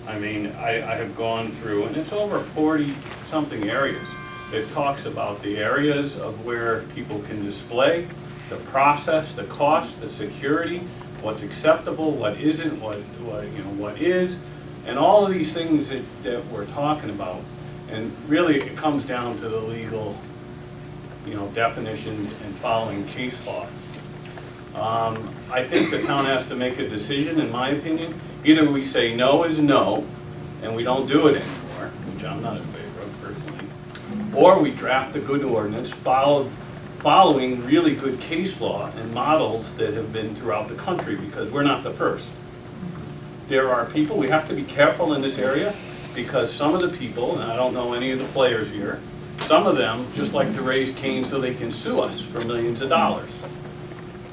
I have gone through, and it's over 40-something areas. It talks about the areas of where people can display, the process, the cost, the security, what's acceptable, what isn't, what is, and all of these things that we're talking about. And really, it comes down to the legal, definitions and following case law. I think the town has to make a decision, in my opinion. Either we say no is no, and we don't do it anymore, which I'm not in favor of personally, or we draft a good ordinance following really good case law and models that have been throughout the country, because we're not the first. There are people, we have to be careful in this area, because some of the people, and I don't know any of the players here, some of them just like to raise Cain so they can sue us for millions of dollars.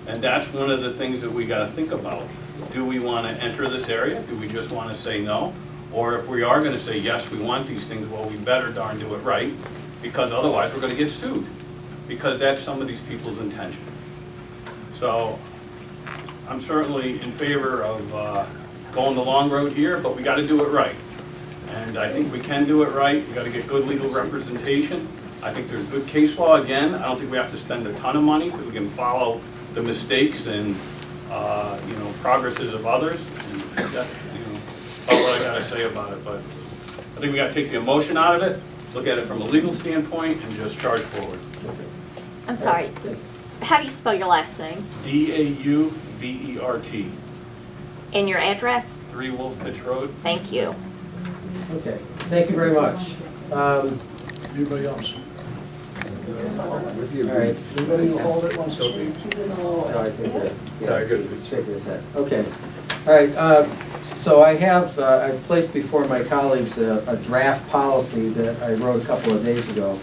And that's one of the things that we got to think about. Do we want to enter this area? Do we just want to say no? Or if we are going to say yes, we want these things, well, we better darn do it right, because otherwise we're going to get sued, because that's some of these people's intention. So I'm certainly in favor of going the long road here, but we got to do it right. And I think we can do it right. We got to get good legal representation. I think there's good case law. Again, I don't think we have to spend a ton of money, because we can follow the mistakes and progresses of others. And that's about what I got to say about it. But I think we got to take the emotion out of it, look at it from a legal standpoint, and just charge forward. I'm sorry. How do you spell your last name? Daubert. And your address? 3 Wolfridge Road. Thank you. Okay, thank you very much. Anybody else? All right. Anybody who hold it wants to speak? No, I think that, yeah, he's shaking his head. Okay. All right, so I've placed before my colleagues a draft policy that I wrote a couple of days ago.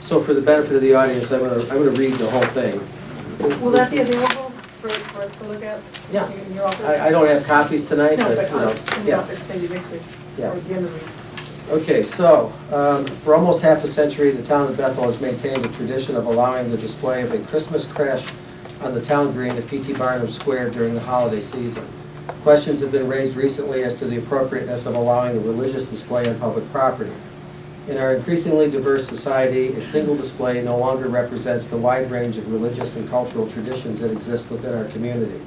So for the benefit of the audience, I'm gonna read the whole thing. Will that be available for us to look at? Yeah. In your office? I don't have copies tonight, No, but, but in your office, maybe next week, Yeah. or at the end of the week. Okay, so, for almost half a century, the town of Bethel has maintained a tradition of allowing the display of a Christmas creche on the town green at P.T. Barnum Square during the holiday season. Questions have been raised recently as to the appropriateness of allowing a religious display on public property. In our increasingly diverse society, a single display no longer represents the wide range of religious and cultural traditions that exist within our community.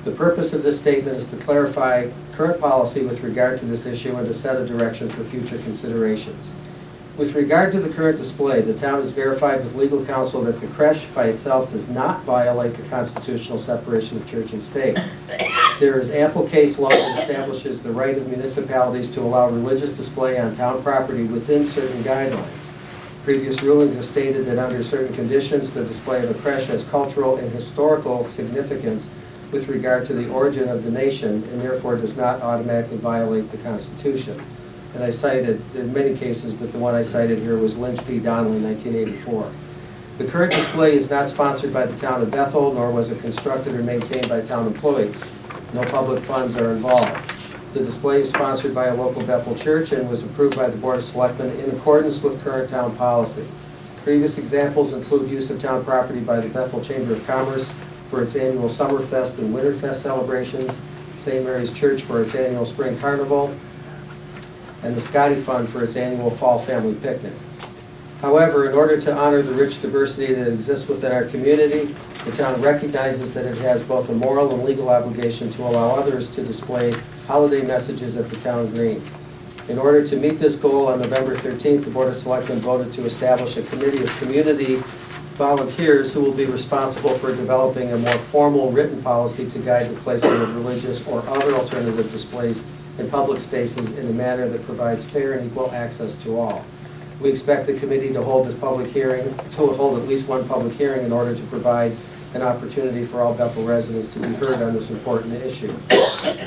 The purpose of this statement is to clarify current policy with regard to this issue and to set a direction for future considerations. With regard to the current display, the town has verified with legal counsel that the creche by itself does not violate the constitutional separation of church and state. There is ample case law that establishes the right of municipalities to allow religious display on town property within certain guidelines. Previous rulings have stated that under certain conditions, the display of a creche has cultural and historical significance with regard to the origin of the nation, and therefore does not automatically violate the Constitution. And I cited, there are many cases, but the one I cited here was Lynch v. Donnelly, 1984. The current display is not sponsored by the town of Bethel, nor was it constructed or maintained by town employees. No public funds are involved. The display is sponsored by a local Bethel church and was approved by the Board of Selectmen in accordance with current town policy. Previous examples include use of town property by the Bethel Chamber of Commerce for its annual Summerfest and Winterfest celebrations, St. Mary's Church for its annual Spring Carnival, and the Scotty Fund for its annual Fall Family Picnic. However, in order to honor the rich diversity that exists within our community, the town recognizes that it has both a moral and legal obligation to allow others to display holiday messages at the town green. In order to meet this goal, on November 13th, the Board of Selectmen voted to establish a committee of community volunteers who will be responsible for developing a more formal written policy to guide the placement of religious or other alternative displays in public spaces in a manner that provides fair and equal access to all. We expect the committee to hold at least one public hearing in order to provide an opportunity for all Bethel residents to be heard on this important issue.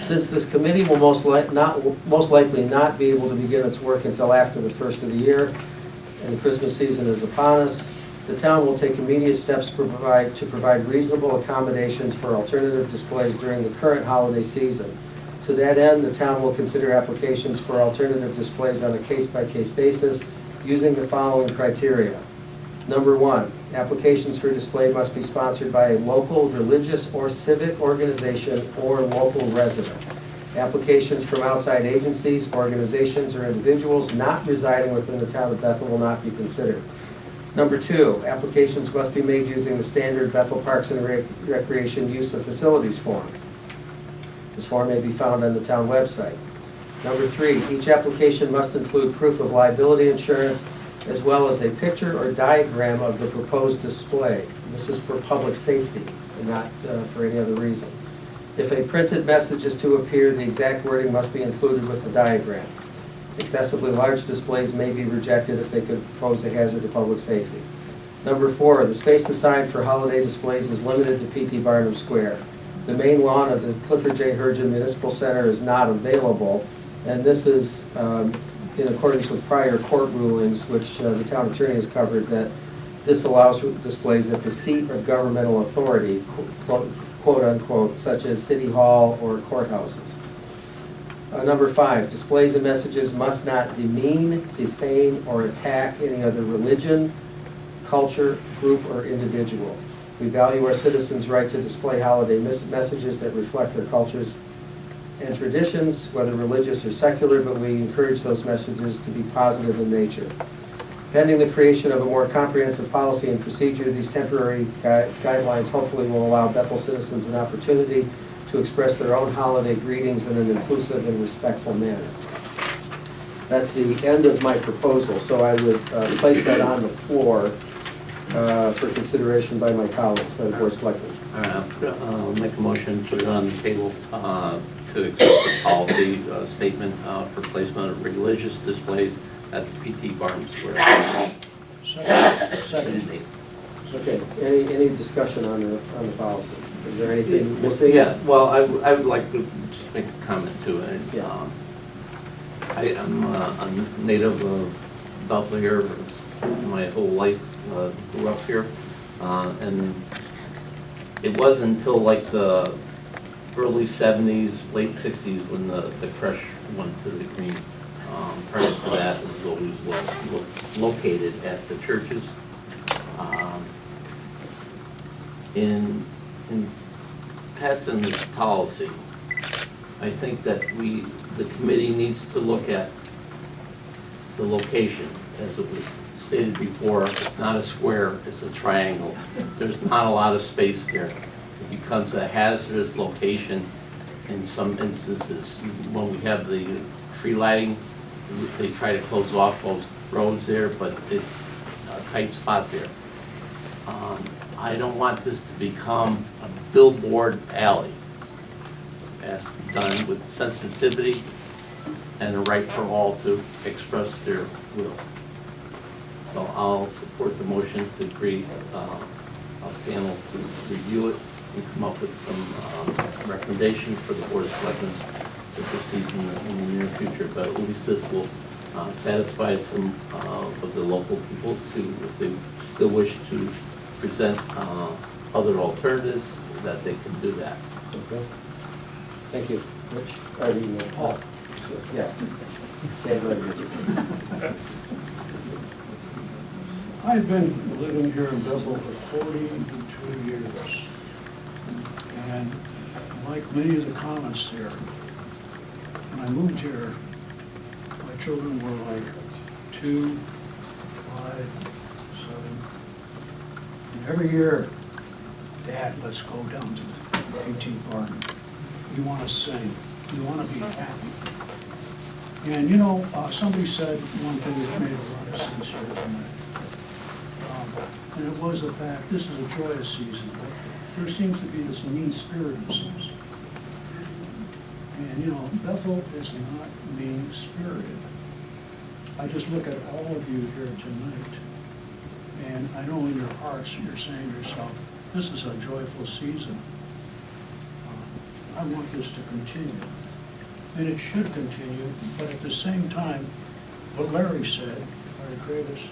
Since this committee will most likely not be able to begin its work until after the first of the year, and Christmas season is upon us, the town will take immediate steps to provide reasonable accommodations for alternative displays during the current holiday season. To that end, the town will consider applications for alternative displays on a case-by-case basis using the following criteria. Number one, applications for display must be sponsored by a local religious or civic organization or local resident. Applications from outside agencies, organizations, or individuals not residing within the town of Bethel will not be considered. Number two, applications must be made using the standard Bethel Parks and Recreation Use of Facilities form. This form may be found on the town website. Number three, each application must include proof of liability insurance as well as a picture or diagram of the proposed display. This is for public safety and not for any other reason. If a printed message is to appear, the exact wording must be included with the diagram. Excessively large displays may be rejected if they could pose a hazard to public safety. Number four, the space assigned for holiday displays is limited to P.T. Barnum Square. The main lawn of the Clifford J. Hergen Municipal Center is not available, and this is in accordance with prior court rulings, which the town attorney has covered, that this allows displays at the seat of governmental authority, quote unquote, such as City Hall or courthouses. Number five, displays and messages must not demean, defame, or attack any other religion, culture, group, or individual. We value our citizens' right to display holiday messages that reflect their cultures and traditions, whether religious or secular, but we encourage those messages to be positive in nature. Pending the creation of a more comprehensive policy and procedure, these temporary guidelines hopefully will allow Bethel citizens an opportunity to express their own holiday greetings in an inclusive and respectful manner. That's the end of my proposal, so I would place that on the floor for consideration by my colleagues, by the Board of Selectmen. I'll make a motion, put it on the table to accept the policy statement for placement of religious displays at the P.T. Barnum Square. Second. Okay, any discussion on the policy? Is there anything missing? Yeah, well, I would like to just make a comment to it. Yeah. I am a native of Bethel here my whole life, grew up here, and it wasn't until like the early 70s, late 60s when the creche went to the green. Prior to that, it was always located at the churches. In passing this policy, I think that the committee needs to look at the location. As it was stated before, it's not a square, it's a triangle. There's not a lot of space there. It becomes a hazardous location in some instances. When we have the tree lighting, they try to close off those roads there, but it's a tight spot there. I don't want this to become a billboard alley. It has to be done with sensitivity and a right for all to express their will. So I'll support the motion to create a panel to review it and come up with some recommendations for the Board of Selectmen to proceed in the near future. But at least this will satisfy some of the local people if they still wish to present other alternatives, that they can do that. Okay. Thank you. Rich? Paul. Yeah. I've been living here in Bethel for 42 years. And like many of the comments here, when I moved here, my children were like 2, 5, 7. And every year, Dad, let's go down to the P.T. Barnum. We want to sing. We want to be happy. And you know, somebody said one thing that made a lot of sense here tonight. And it was the fact, this is a joyous season, but there seems to be this mean-spiritedness. And, you know, Bethel is not mean-spirited. I just look at all of you here tonight, and I know in your hearts you're saying to yourself, this is a joyful season. I want this to continue. And it should continue, but at the same time, what Larry said, Larry Kravis,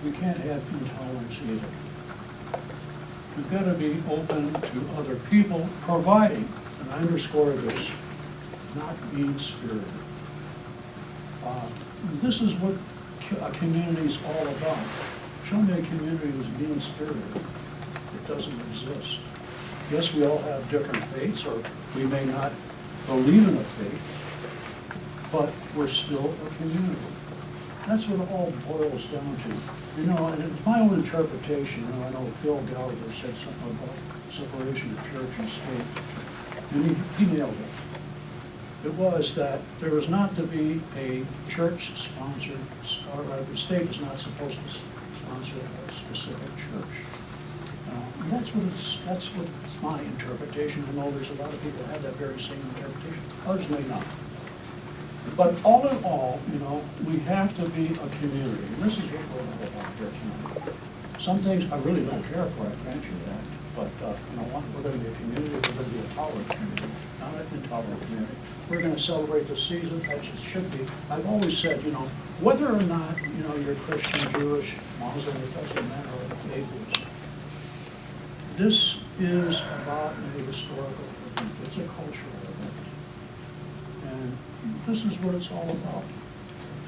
we can't have intolerance either. We've got to be open to other people, providing, and I underscore this, not mean-spirited. This is what a community is all about. Show me a community that's mean-spirited. It doesn't exist. Yes, we all have different faiths, or we may not believe in a faith, but we're still a community. That's what it all boils down to. You know, and it's my own interpretation. You know, I know Phil Gallagher said something about separation of church and state, and he nailed it. It was that there was not to be a church-sponsored, or the state is not supposed to sponsor a specific church. And that's what's my interpretation. I know there's a lot of people that have that very same interpretation. Others may not. But all in all, you know, we have to be a community. And this is what we're all about here tonight. Some things I really don't care for, I grant you that. But, you know what, we're going to be a community, we're going to be a tolerant community, not an intolerant community. We're going to celebrate the season, that just should be. I've always said, you know, whether or not, you know, you're Christian, Jewish, Muslim, it doesn't matter, or atheist. This is about a historical event. It's a cultural event. And this is what it's all about.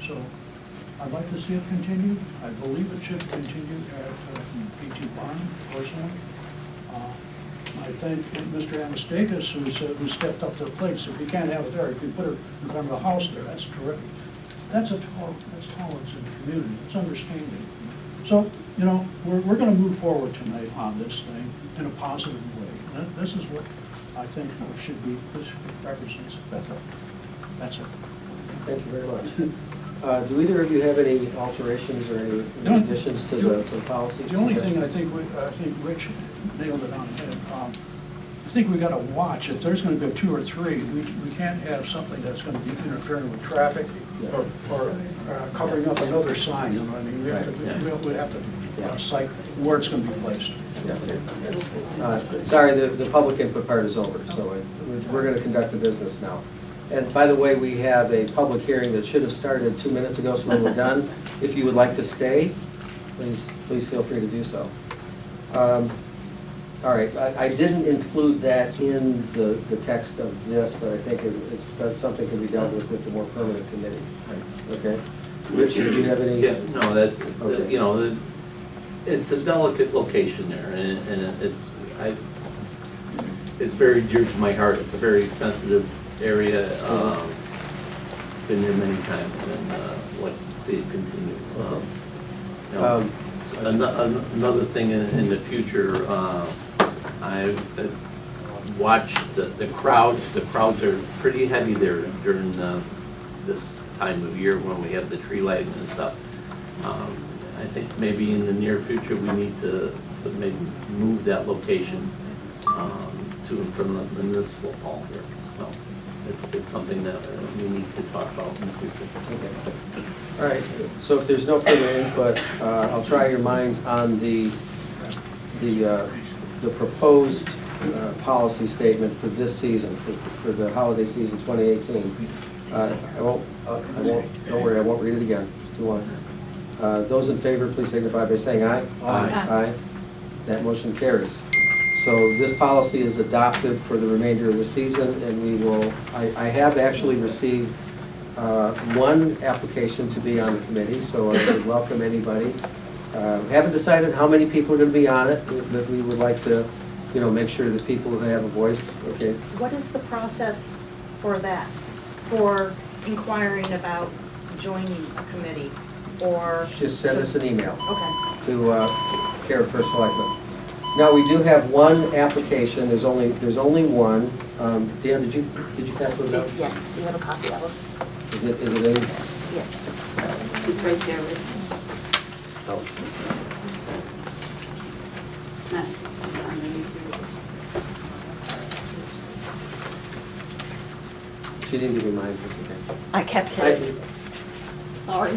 So I'd like to see it continue. I believe it should continue at P.T. Barnum, personally. I thank Mr. Anastakis, who stepped up to the plate. So if you can't have it there, if you put it in front of the house there, that's terrific. That's tolerance in the community. It's understanding. So, you know, we're going to move forward tonight on this thing in a positive way. This is what I think should be, this represents Bethel. That's it. Thank you very much. Do either of you have any alterations or any additions to the policies? The only thing I think Rich nailed it on the head. I think we got to watch. If there's going to be 2 or 3, we can't have something that's going to be interfering with traffic or covering up another sign. You know what I mean? We have to cite where it's going to be placed. Sorry, the public input part is over, so we're going to conduct the business now. And by the way, we have a public hearing that should have started 2 minutes ago, so when we're done, if you would like to stay, please feel free to do so. All right, I didn't include that in the text of this, but I think that's something can be dealt with the more permanent committee. Okay? Rich, do you have any? Yeah, no, okay. You know, it's a delicate location there, and it's very dear to my heart. It's a very sensitive area. Been there many times, and like to see it continue. You know, another thing in the future, I've watched the crowds. The crowds are pretty heavy there during this time of year when we have the tree lighting and stuff. I think maybe in the near future we need to maybe move that location to and from the municipal hall here. So it's something that we need to talk about in the future. Okay. All right. So if there's no further input, I'll try your minds on the proposed policy statement for this season, for the holiday season 2018. Don't worry, I won't read it again. It's too long. Those in favor, please signify by saying aye. Aye. That motion carries. So this policy is adopted for the remainder of the season, and we will, I have actually received one application to be on the committee, so I would welcome anybody. Haven't decided how many people are going to be on it, but we would like to, you know, make sure that people have a voice. Okay. What is the process for that? For inquiring about joining a committee, or? Just send us an email. Okay. To care for Selectmen. Now we do have one application. There's only one. Dan, did you pass those out? Yes, we have a copy of it. Is it in? Yes. It's right there with. Oh. She didn't give me mine, it's okay. I kept his. Sorry.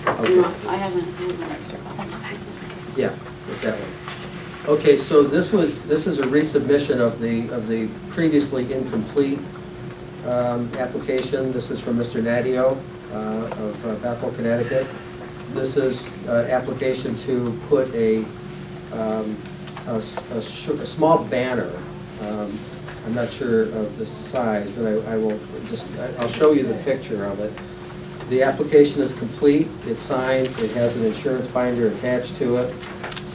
Okay. I haven't had an extra copy. That's okay. Yeah, it's that one. Okay, so this is a resubmission of the previously incomplete application. This is from Mr. Nadio of Bethel, Connecticut. This is application to put a small banner. I'm not sure of the size, but I'll show you the picture of it. The application is complete, it's signed, it has an insurance binder attached to it.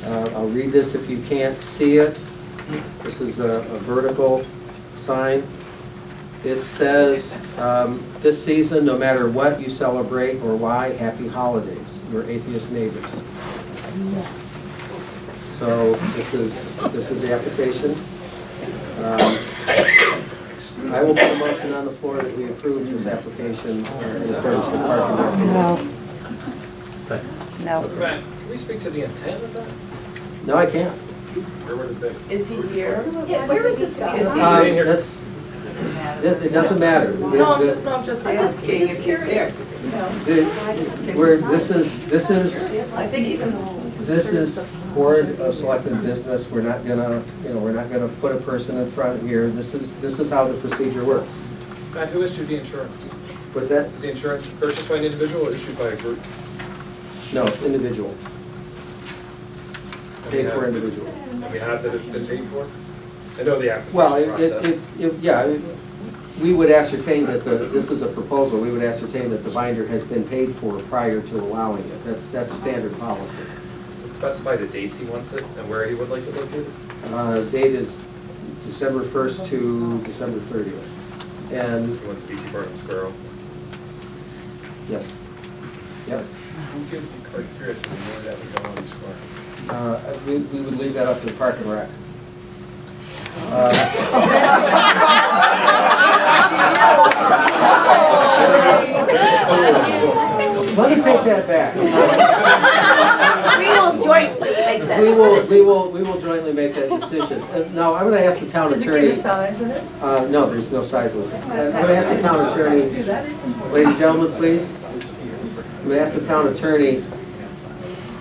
I'll read this if you can't see it. This is a vertical sign. It says, this season, no matter what you celebrate or why, happy holidays, your atheist neighbors. So this is the application. I will put a motion on the floor that we approve this application in accordance with parking regulations. No. Can we speak to the intent of that? No, I can't. Or would it be? Is he here? Yeah, where is this guy? It doesn't matter. No, I'm just asking if he's here. I think he's in the hall. This is Board of Selectmen business. We're not gonna put a person in front here. This is how the procedure works. Matt, who issued the insurance? What's that? Is the insurance purchased by an individual or issued by a group? No, it's individual. Paid for individual. And we have that it's been paid for? I know the application Well, process. we would ascertain that this is a proposal. We would ascertain that the binder has been paid for prior to allowing it. That's standard policy. Does it specify the dates he wants it and where he would like it located? Date is December 1st to December 30th. And He wants BT Barnum Square also. yes. Yep. Who gives the criteria for where that would go on the square? We would leave that up to the Park and Rec. Let me take that back. We will jointly make that We will jointly make that decision. Now, I'm going to ask the town attorney. Does it give a size in it? No, there's no size listed. I'm going to ask the town attorney, ladies and gentlemen, please. I'm going to ask the town attorney,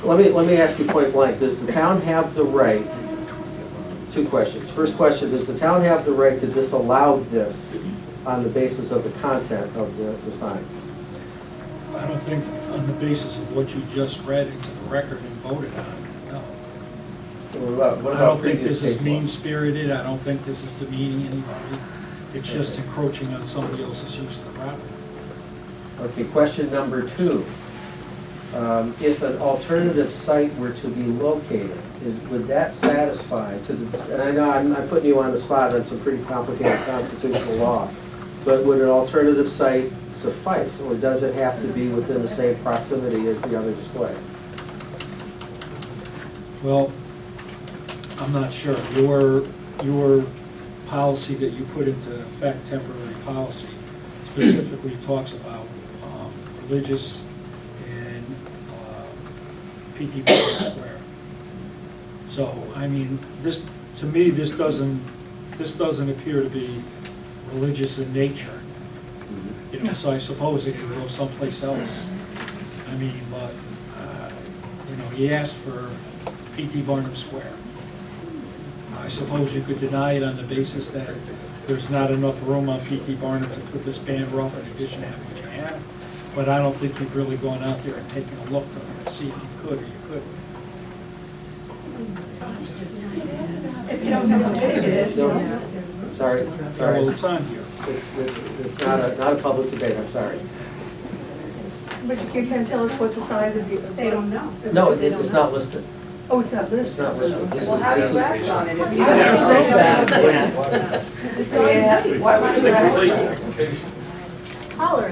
let me ask you point blank, does the town have the right, two questions. First question, does the town have the right to disallow this on the basis of the content of the sign? I don't think on the basis of what you just read into the record and voted on, no. What I about don't think previous this is case law? mean-spirited, I don't think this is demeaning anybody. It's just encroaching on somebody else's use of the property. Okay, question number two. If an alternative site were to be located, would that satisfy to the, and I know I'm putting you on the spot on some pretty complicated constitutional law, but would an alternative site suffice, or does it have to be within the same proximity as the other display? Well, I'm not sure. Your policy that you put into effect, temporary policy, specifically talks about religious and PT Barnum Square. So, I mean, this, to me, this doesn't appear to be religious in nature. You know, so I suppose it could go someplace else. I mean, but, you know, he asked for PT Barnum Square. I suppose you could deny it on the basis that there's not enough room on PT Barnum to put this banner up in addition to what you have. But I don't think you've really gone out there and taken a look to see if you could or you couldn't. If you don't know what it is. Sorry. Well, it's on here. It's not a public debate, I'm sorry. But you can't tell us what the size of the. They don't know. No, it's not listed. Oh, it's not listed. It's not listed. This Well, how do is, you act on it if you Yeah. don't? Why would you act on it? Holler.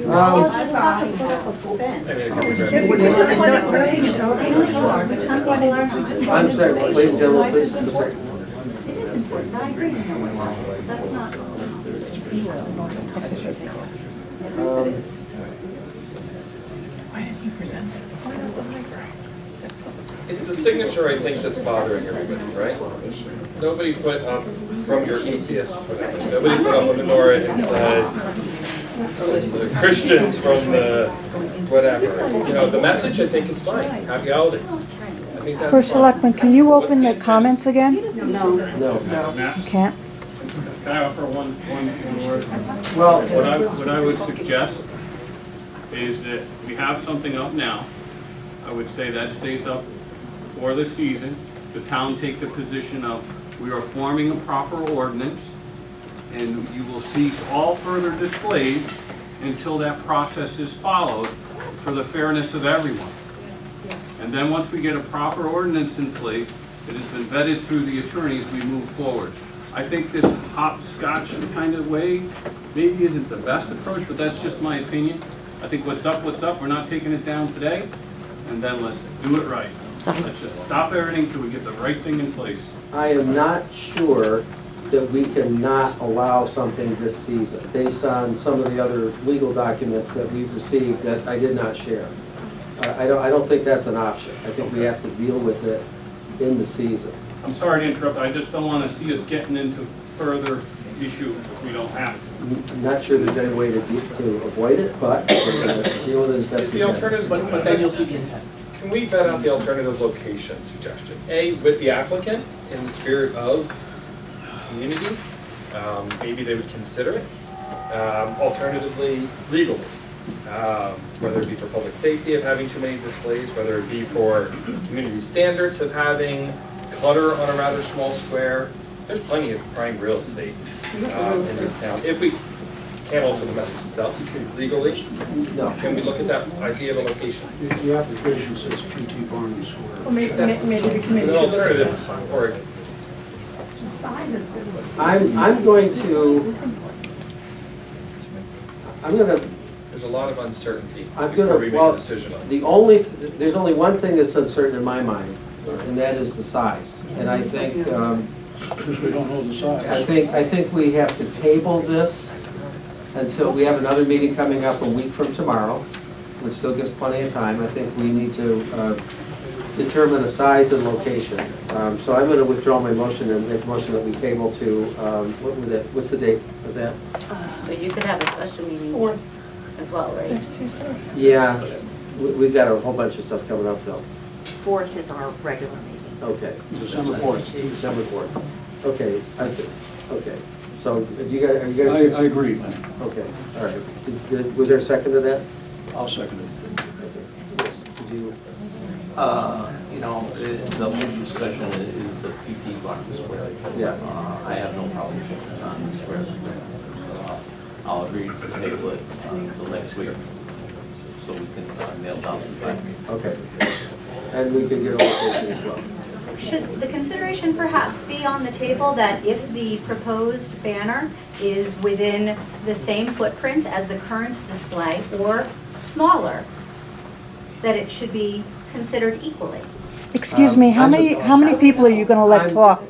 Um, All just talk to political fence. We just want information. I'm sorry, ladies and gentlemen, please. I'm sorry. It is important, I agree. That's not. It's the signature, I think, that's bothering everybody, right? Nobody put up from your atheists, whatever. Nobody put up a menorah and said, the Christians from the whatever. You know, the message, I think, is fine. Happy holidays. I think that's For fine. Selectmen, can you open the comments again? No. You can't? Can I offer one word? Well, What I would suggest is that we have something up now. I would say that stays up for the season. The town take the position of, we are forming a proper ordinance, and you will cease all further displays until that process is followed for the fairness of everyone. And then once we get a proper ordinance in place that has been vetted through the attorneys, we move forward. I think this hopscotch kind of way maybe isn't the best approach, but that's just my opinion. I think what's up, we're not taking it down today, and then let's do it right. Let's just stop everything till we get the right thing in place. I am not sure that we cannot allow something this season, based on some of the other legal documents that we've received that I did not share. I don't think that's an option. I think we have to deal with it in the season. I'm sorry to interrupt, I just don't want to see us getting into further issue if we don't have to. I'm not sure there's any way to avoid it, but we're going to deal with it as best It's we the can. alternative, but then you'll see the intent. Can we vet out the alternative location suggestion? A, with the applicant, in the spirit of community, maybe they would consider it. Alternatively, legally, whether it be for public safety of having too many displays, whether it be for community standards of having clutter on a rather small square. There's plenty of prime real estate in this town. If we can't alter the message itself legally, No. can we look at that idea of a location? The application says PT Barnum Square. Well, maybe the committee An should. alternative, or I'm going to, there's a lot of uncertainty I'm before gonna, we make a well, decision on there's only one thing that's uncertain in my mind, and that is the size. And I think, Since we don't know the size. I think we have to table this until we have another meeting coming up a week from tomorrow, which still gives plenty of time. I think we need to determine a size and location. So I'm going to withdraw my motion and make a motion that we table to, what's the date of that? But you could have a special meeting as well, right? Next Tuesday. Yeah, we've got a whole bunch of stuff coming up though. 4th is our regular meeting. Okay. December 4th. December 4th. Okay, okay. So, are you guys? I agree. Okay, all right. Was there a second to that? I'll second it. Okay. Yes. Did you? The whole discussion is the PT Barnum Square. Yeah. I have no problem on the square. I'll agree to table it until next week, so we can nail down the size. Okay. And we could get a location as well. Should the consideration perhaps be on the table that if the proposed banner is within the same footprint as the current display or smaller, that it should be considered equally? Excuse me, how many people are you going to let talk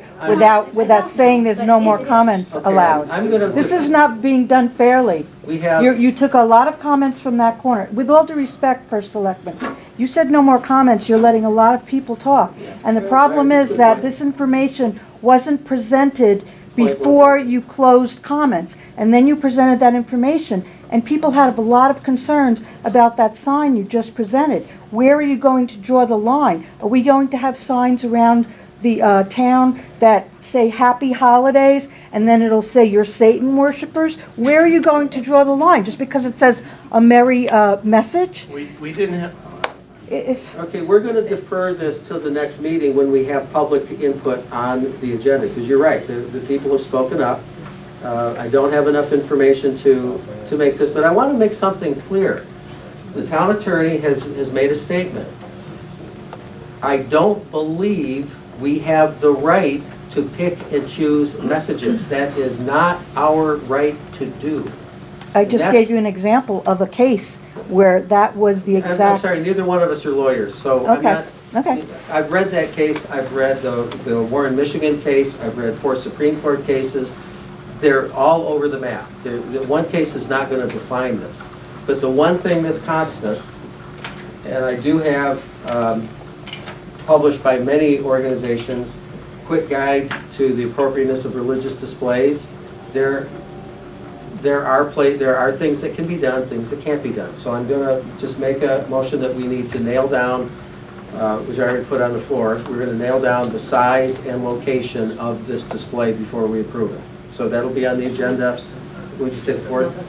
without saying there's no more comments allowed? This is not being done fairly. You took a lot of comments from that corner. With all due respect, First Selectman, you said no more comments, you're letting a lot of people talk. And the problem is that this information wasn't presented before you closed comments. And then you presented that information, and people had a lot of concerns about that sign you just presented. Where are you going to draw the line? Are we going to have signs around the town that say Happy Holidays, and then it'll say you're Satan worshipers? Where are you going to draw the line? Just because it says a merry message? We didn't have. Okay, we're going to defer this till the next meeting when we have public input on the agenda, because you're right, the people have spoken up. I don't have enough information to make this, but I want to make something clear. The town attorney has made a statement. I don't believe we have the right to pick and choose messages. That is not our right to do. I just gave you an example of a case where that was the exact... I'm sorry, neither one of us are lawyers, so I'm not... Okay. I've read that case, I've read the Warren, Michigan case, I've read 4 Supreme Court cases. They're all over the map. The one case is not going to define this. But the one thing that's constant, and I do have published by many organizations, quick guide to the appropriateness of religious displays. There are things that can be done, things that can't be done. So I'm gonna just make a motion that we need to nail down, which I already put on the floor. We're gonna nail down the size and location of this display before we approve it. So that'll be on the agenda. Would you say the 4th?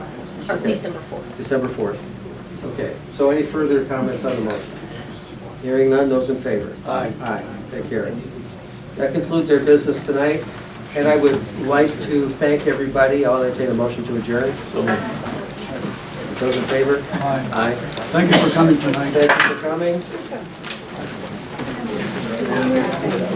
Okay. December 4th. December 4th. Okay, so any further comments on the motion? Hearing none, those in favor? Aye. Aye, that carries. That concludes our business tonight, and I would like to thank everybody. I'll entertain a motion to adjourn. Those in favor? Aye. Aye. Thank you for coming tonight. Thank you for coming.